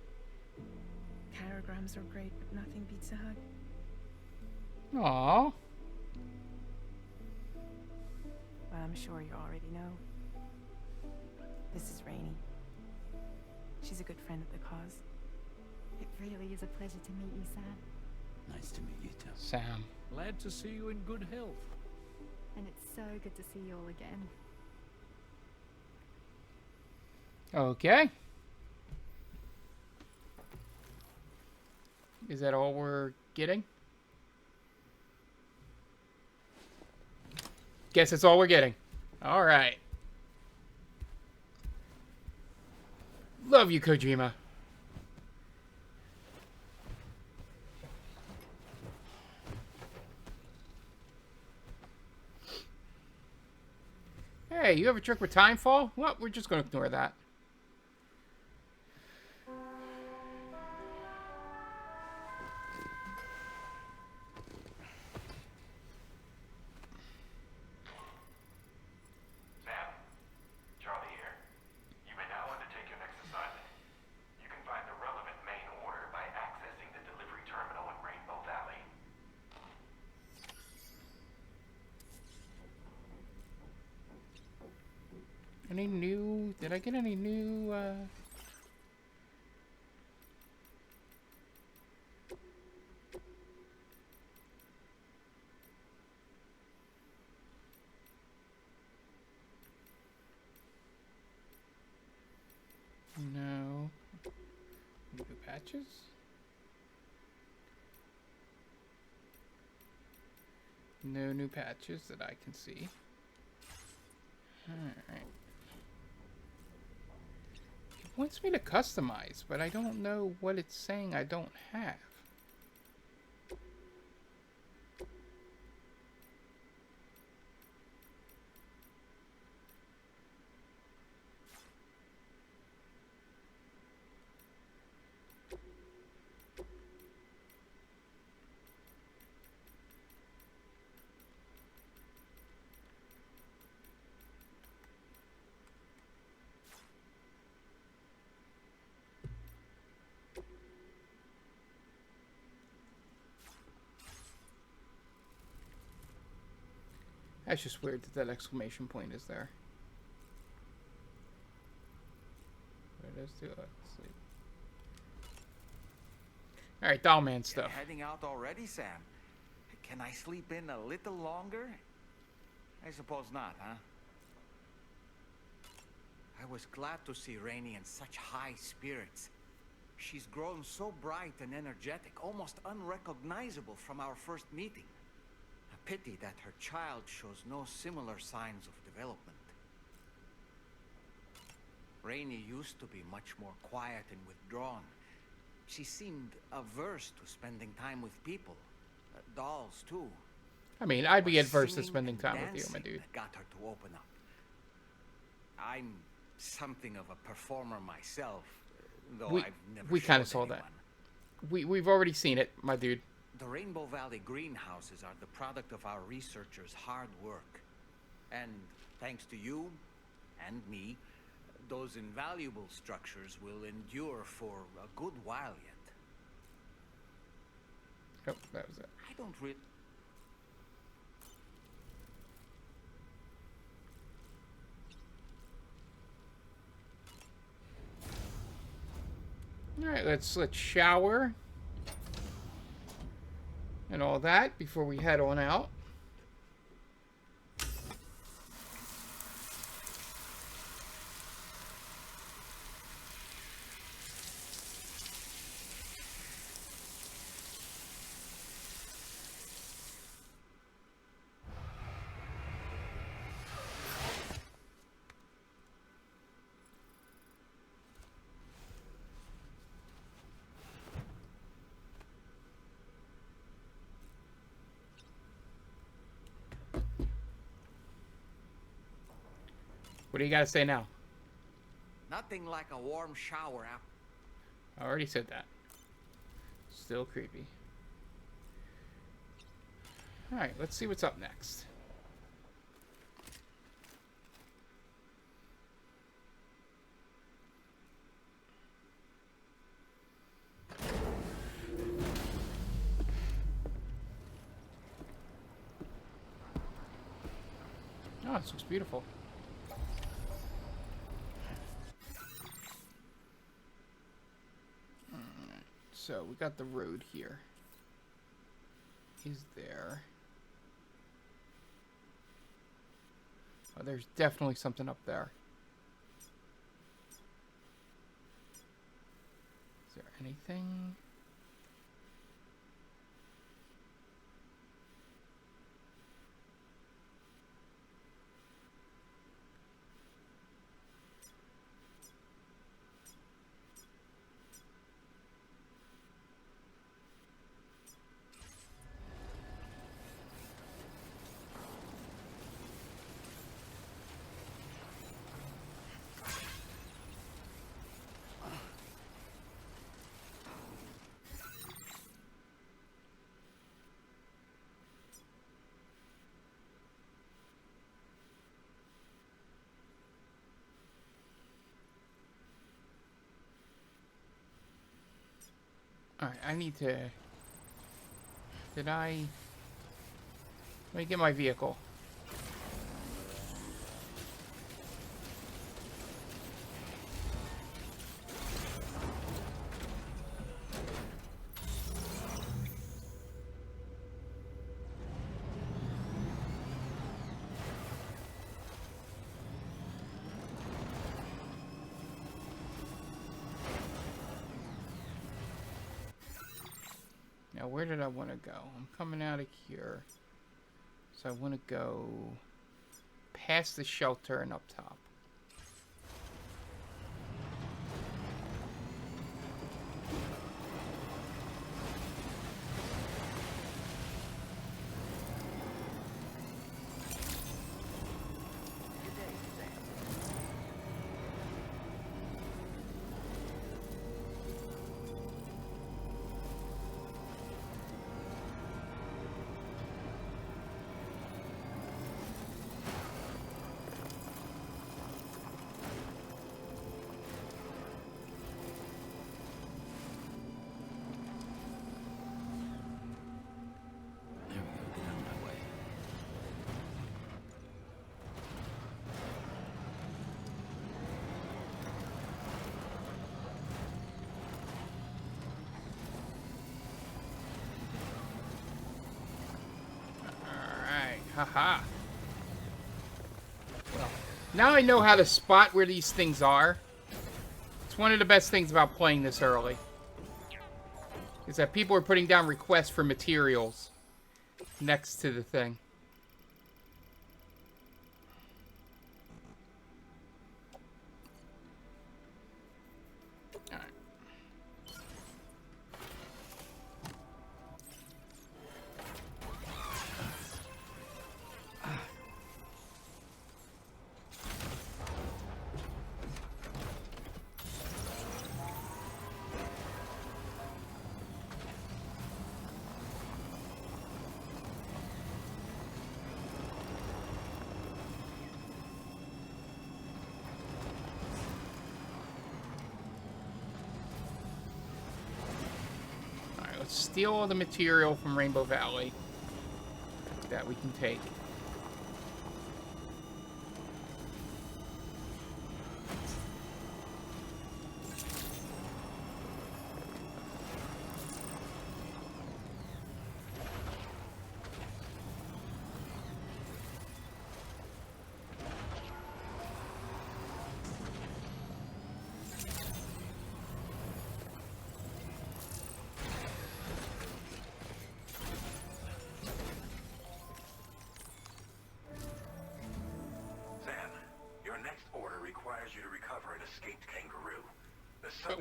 Carograms are great, but nothing beats a hug. Aww. Well, I'm sure you already know. This is Rainey. She's a good friend of the cause. It really is a pleasure to meet you, Sam. Nice to meet you too. Sam. Glad to see you in good health. And it's so good to see you all again. Okay. Is that all we're getting? Guess it's all we're getting. All right. Love you, Kojima. Hey, you have a trick with timefall? Well, we're just going to ignore that. Sam, Charlie here. You may now undertake your next assignment. You can find the relevant main order by accessing the delivery terminal in Rainbow Valley. Any new... Did I get any new, No. New patches? No new patches that I can see. Alright. It wants me to customize, but I don't know what it's saying I don't have. That's just weird that that exclamation point is there. What does do it? Let's see. Alright, Dollman stuff. You're heading out already, Sam? Can I sleep in a little longer? I suppose not, huh? I was glad to see Rainey in such high spirits. She's grown so bright and energetic, almost unrecognizable from our first meeting. A pity that her child shows no similar signs of development. Rainey used to be much more quiet and withdrawn. She seemed averse to spending time with people. Dolls, too. I mean, I'd be But adverse to singing spending and time with you, my dancing dude. got her to open up. I'm something of a performer myself, though I've never We kind of showed saw anyone. that. We've already seen it, my dude. The Rainbow Valley greenhouses are the product of our researchers' hard work. And thanks to you and me, those invaluable structures will endure for a good while yet. Oh, that was it. I don't really... All right, let's shower and all that before we head on out. What do you got to say now? Nothing like a warm shower after... I already said that. Still creepy. Alright, let's see what's up next. Oh, this looks beautiful. Alright, so we got the road here. Is there... Oh, there's definitely something up there. Is there anything? Alright, I need to... Did I... Let me get my vehicle. Now, where did I want to go? I'm coming out of here. So I want to go past the shelter and up top. Haha. Well, now I know how to spot where these things are. It's one of the best things about playing this early. Is that people are putting down requests for materials next to the thing. Alright. let's steal all the material from Rainbow Valley that we can take.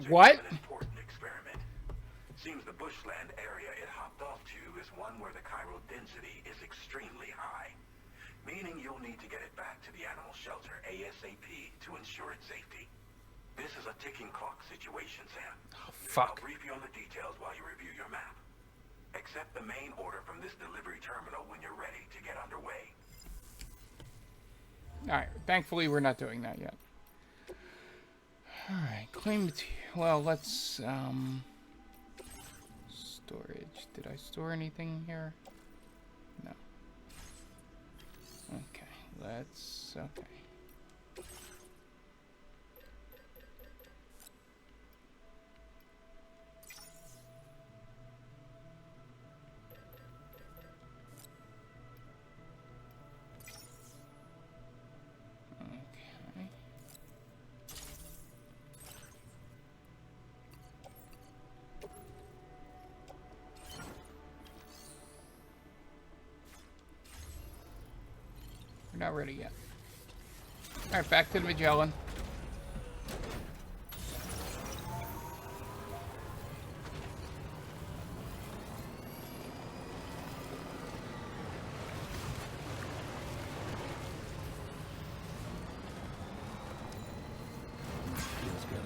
What? An important experiment. Seems the bushland area it hopped off to is one where the chiral density is extremely high, meaning you'll need to get it back to the animal shelter ASAP to ensure its safety. This is a ticking clock situation, Sam. Oh, fuck. I'll brief you on the details while you review your map. Accept the main order from this delivery terminal when you're ready to get underway. Alright, thankfully we're not doing that yet. Alright, claim material. Well, let's, storage. Did I store anything here? No. Okay, let's, okay. Not ready yet. Alright, back to the Magellan. Feels good.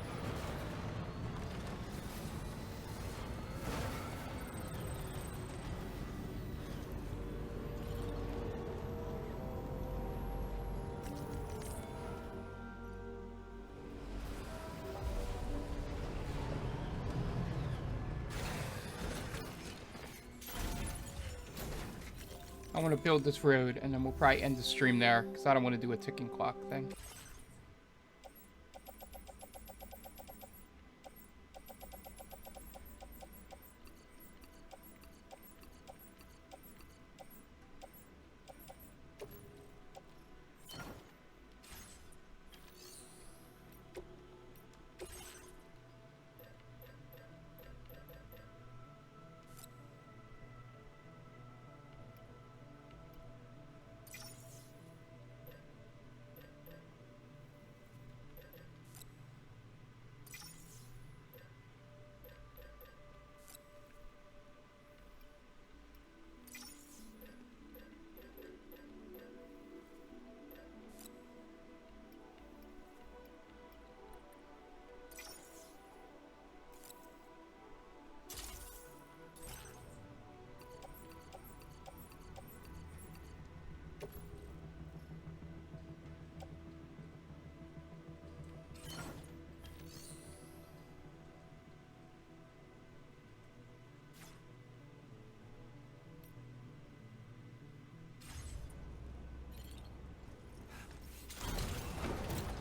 I want to build this road, and then we'll probably end the stream there, because I don't want to do a ticking clock thing.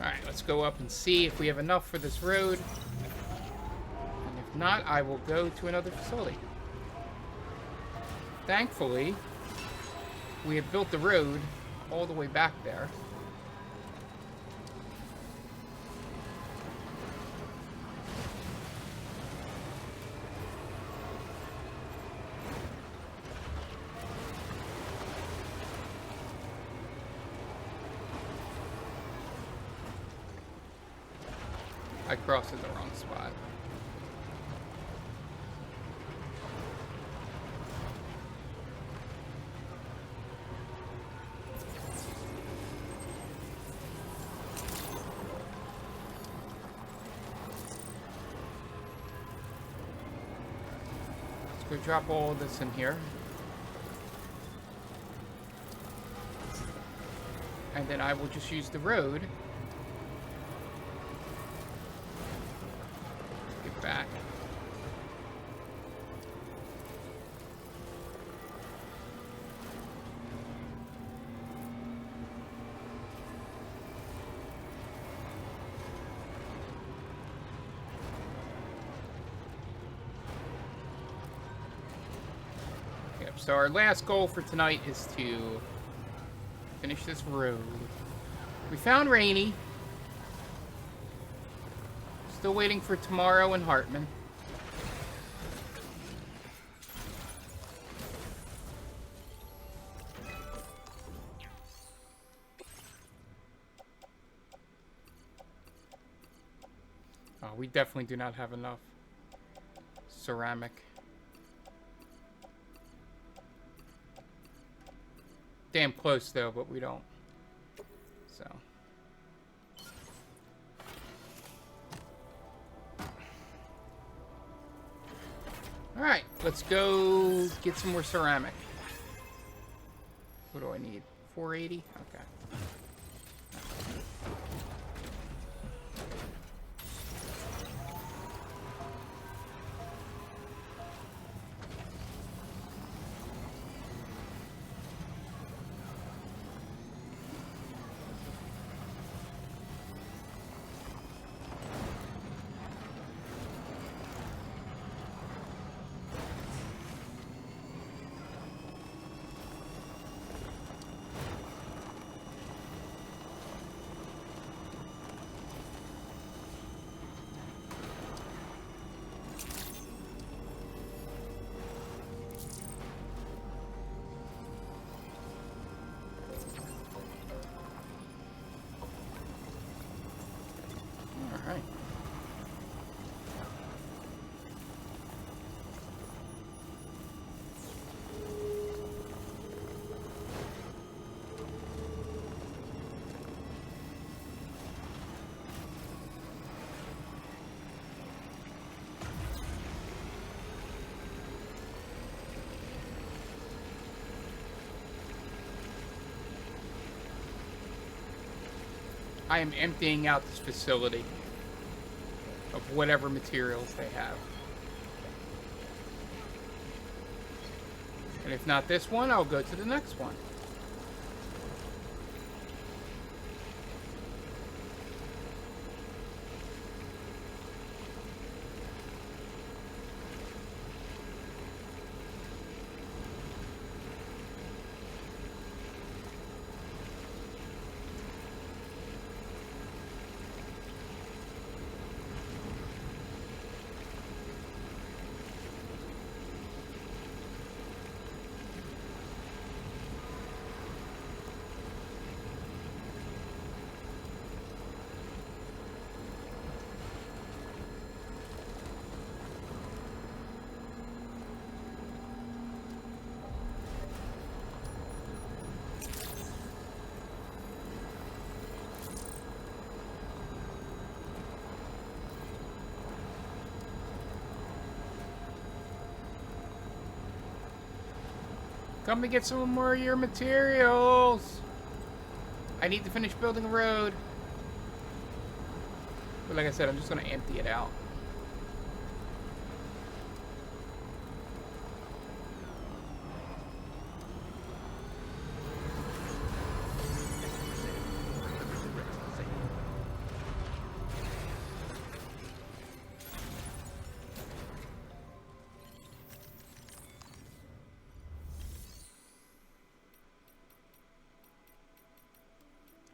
Alright, let's go up and see if we have enough for this road. And if not, I will go to another facility. Thankfully, we have built the road all the way back there. I crossed in the wrong spot. Let's go drop all this in here. And then I will just use the road back. So our last goal for tonight is to finish this road. We found Rainey. Still waiting for Tomorrow and Hartman. Oh, we definitely do not have enough ceramic. Damn close though, but we don't. So. Alright, let's go get some more ceramic. What do I need? 480? Okay. I am emptying out this facility of whatever materials they have. And if not this one, I'll go to the next one. Come to get some more of your materials. I need to finish building a road. But like I said, I'm just going to empty it out.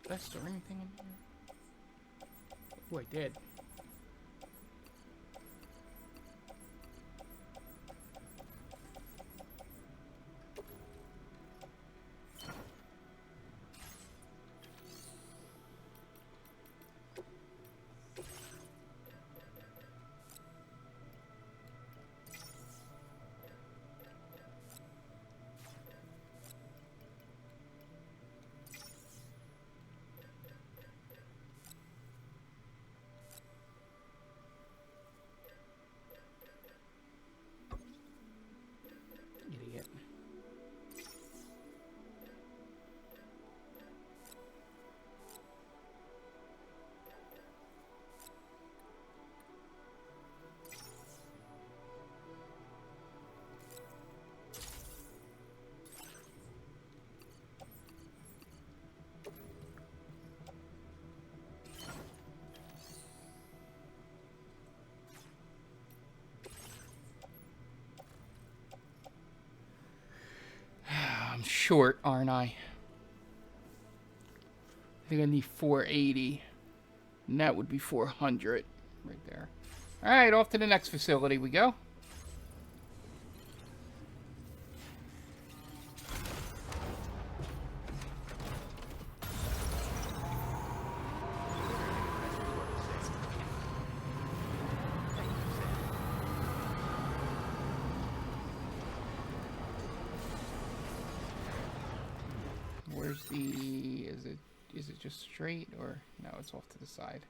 Did I store anything in here? Oh, I did. I'm short, aren't I? I think I need 480. And that would be 400 right there. Alright, off to the next facility we go. Where's the... Is it just straight, or... No, it's off to the side.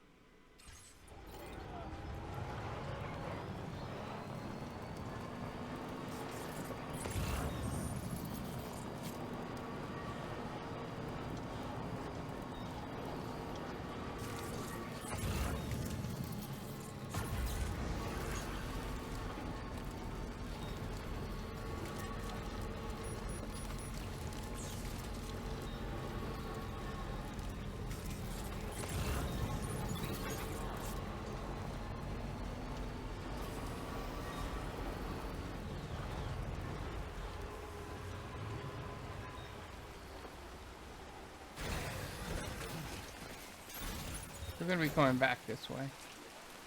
We're gonna be coming back this way.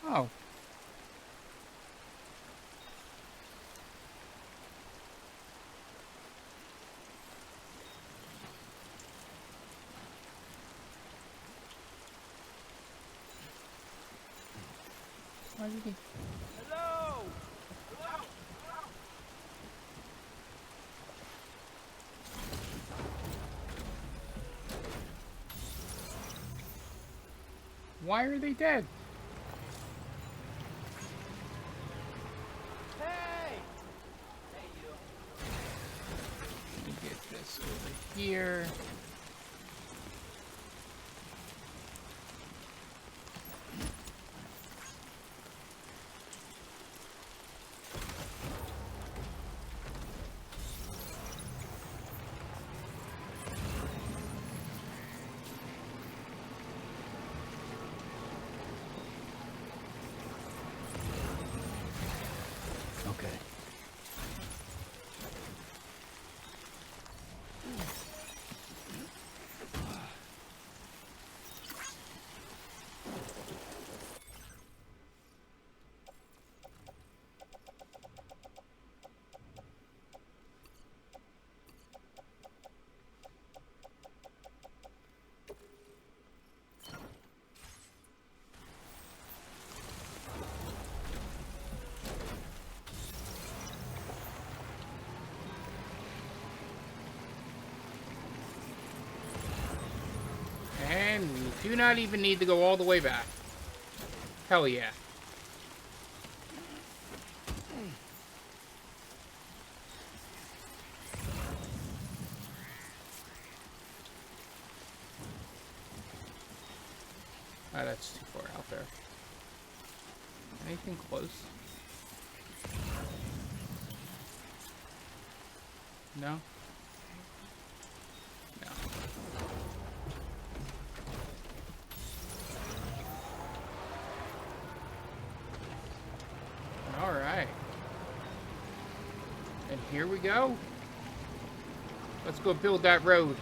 Oh. Why did he... Hello! Why are they dead? Hey! Hey, you. Let me get this over here. Okay. And we do not even need to go all the way back. Hell yeah. Ah, that's too far out there. Anything close? No? No. Alright. And here we go. Let's go build that road.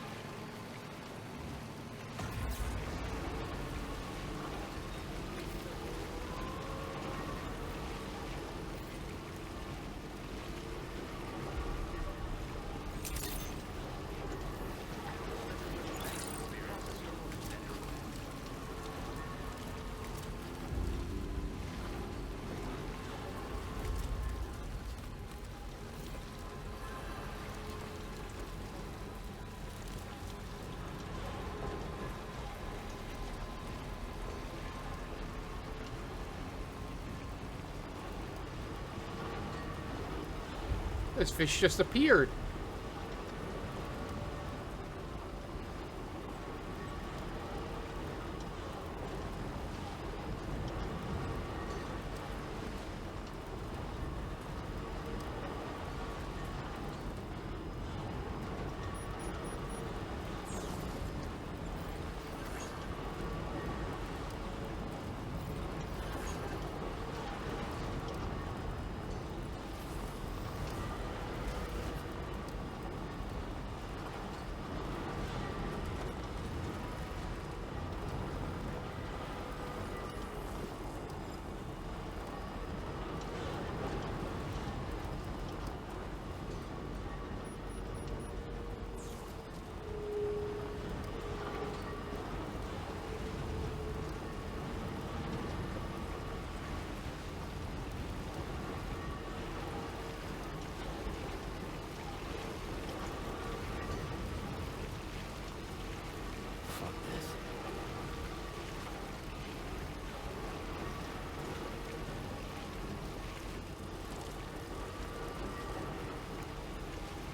This fish just appeared.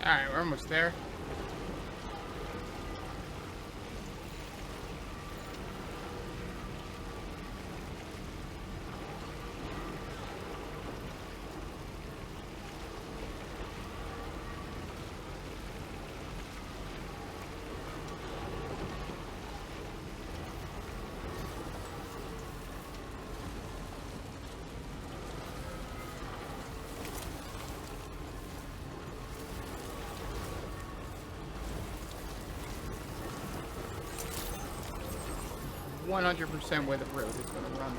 Alright, we're almost there. %, where the road is going to run.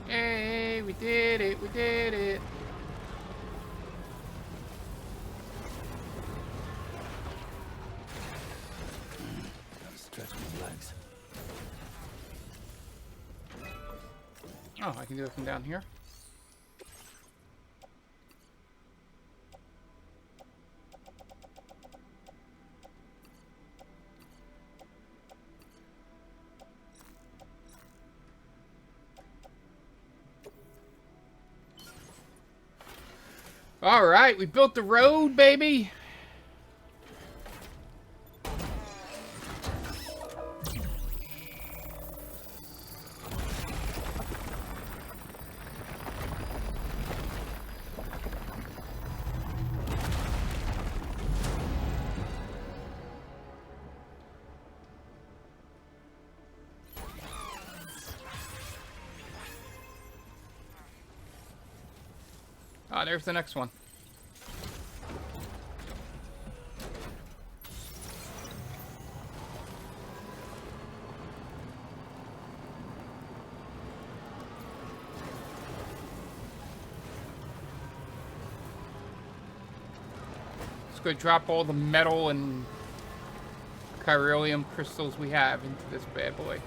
Hey, we did it, we did it. Oh, I can do it from down here. All right, we built the road, baby. Ah, there's the next one. Let's go drop all the metal and chiralium crystals we have into this bad boy.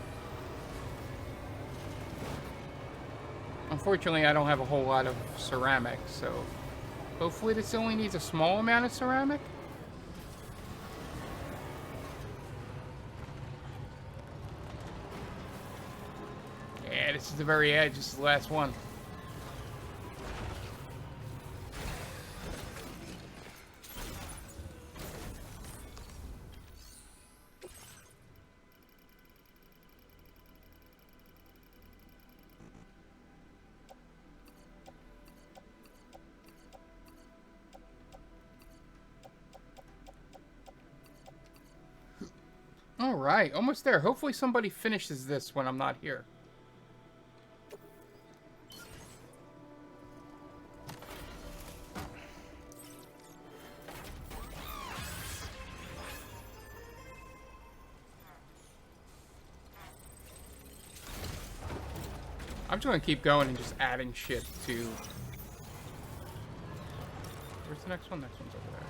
Unfortunately, I don't have a whole lot of ceramic, so hopefully this only needs a small amount of ceramic. Yeah, this is the very edge. This is the last one. Alright, almost there. Hopefully somebody finishes this when I'm not here. I'm just gonna keep going and just adding shit to... Where's the next one? Next one's over there.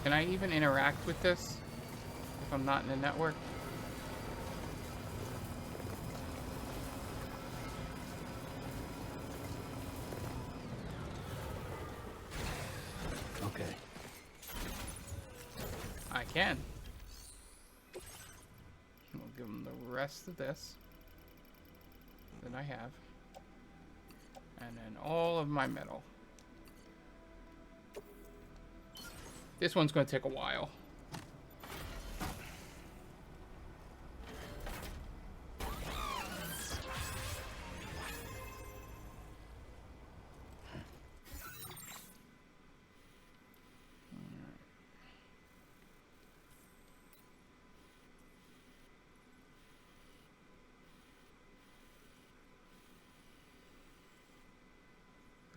Can I even interact with this if I'm not in the network? Okay. I can. We'll give them the rest of this that I have. And then all of my metal. This one's going to take a while.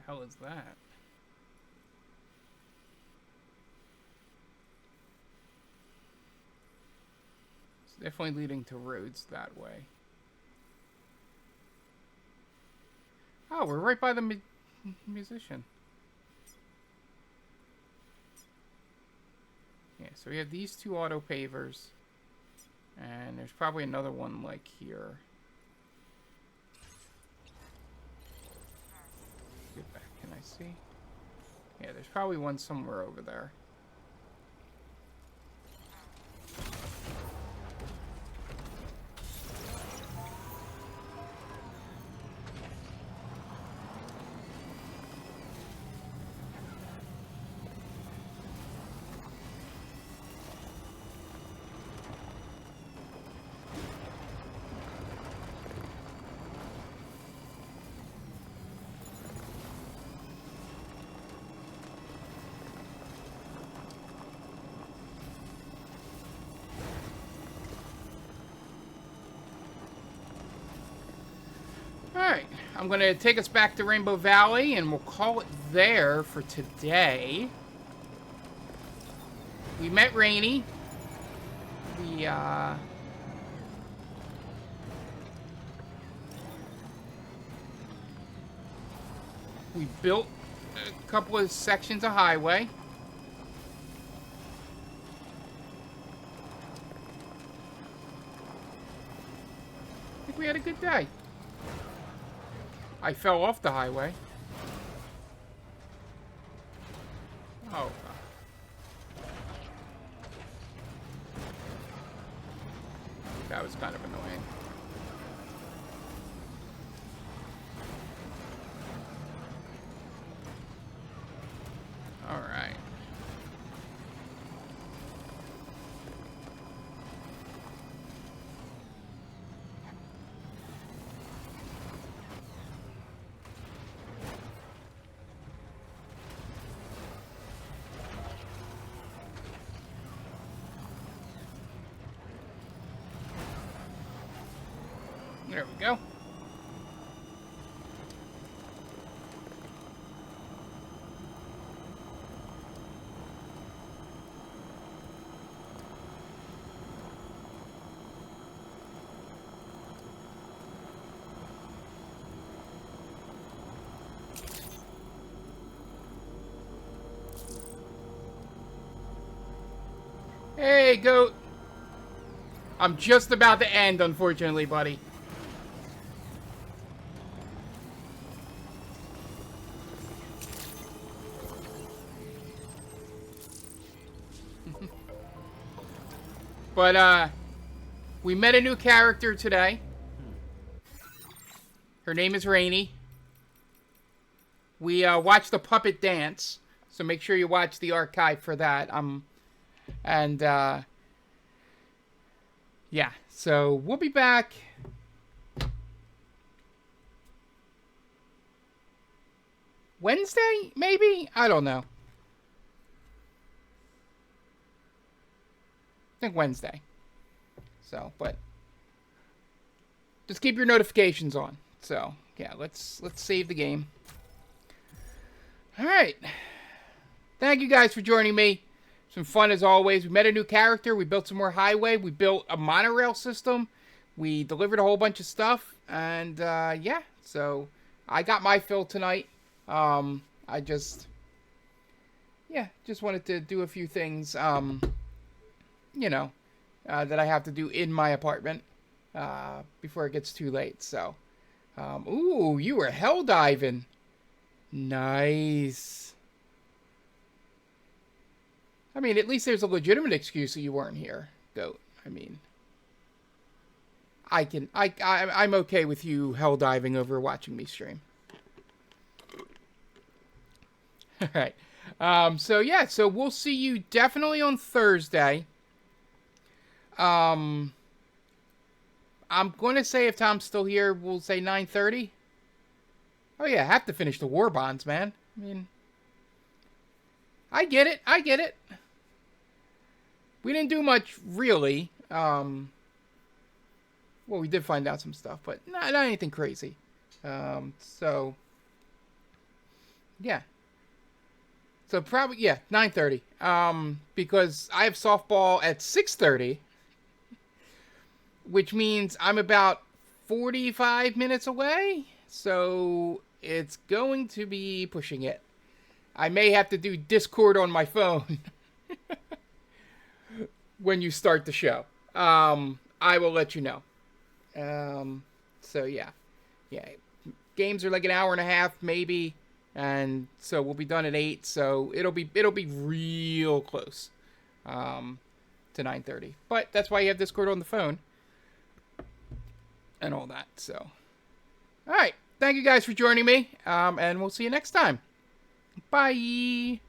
hell is that? It's definitely leading to roads that way. Oh, we're right by the musician. Yeah, so we have these two auto pavers. And there's probably another one like here. Get back, can I see? Yeah, there's probably one somewhere over there. Alright, I'm going to take us back to Rainbow Valley, and we'll call it there for today. We met Rainey. We built a couple of sections of highway. I think we had a good day. I fell off the highway. Oh. That was kind of annoying. All right. There we go. Hey, goat. I'm just about to end, unfortunately, buddy. But, we met a new character today. Her name is Rainey. We, watched the puppet dance. So make sure you watch the archive for that. Yeah. So, we'll be back. Wednesday, maybe? I don't know. I think Wednesday. So, but just keep your notifications on. So, yeah, let's save the game. All right. Thank you guys for joining me. Some fun as always. We met a new character. We built some more highway. We built a monorail system. We delivered a whole bunch of stuff. And, yeah. So, I got my fill tonight. I just wanted to do a few things, you know, that I have to do in my apartment, before it gets too late. So, ooh, you were hell diving. Nice. I mean, at least there's a legitimate excuse that you weren't here, goat. I mean, I'm okay with you hell diving over watching me stream. All right. So yeah, so we'll see you definitely on Thursday. I'm going to say, if Tom's still here, we'll say 9:30. Oh yeah, I have to finish the war bonds, man. I mean, I get it. We didn't do much, really. Well, we did find out some stuff, but not anything crazy. So, Yeah. So probably, yeah, 9:30. Because I have softball at 6:30, which means I'm about 45 minutes away. So it's going to be pushing it. I may have to do Discord on my phone when you start the show. I will let you know. So yeah. Yeah. Games are like an hour and a half, maybe. And so we'll be done at 8, so it'll be real close to 9:30. But that's why you have Discord on the phone and all that. So, all right, thank you guys for joining me, and we'll see you next time. Bye.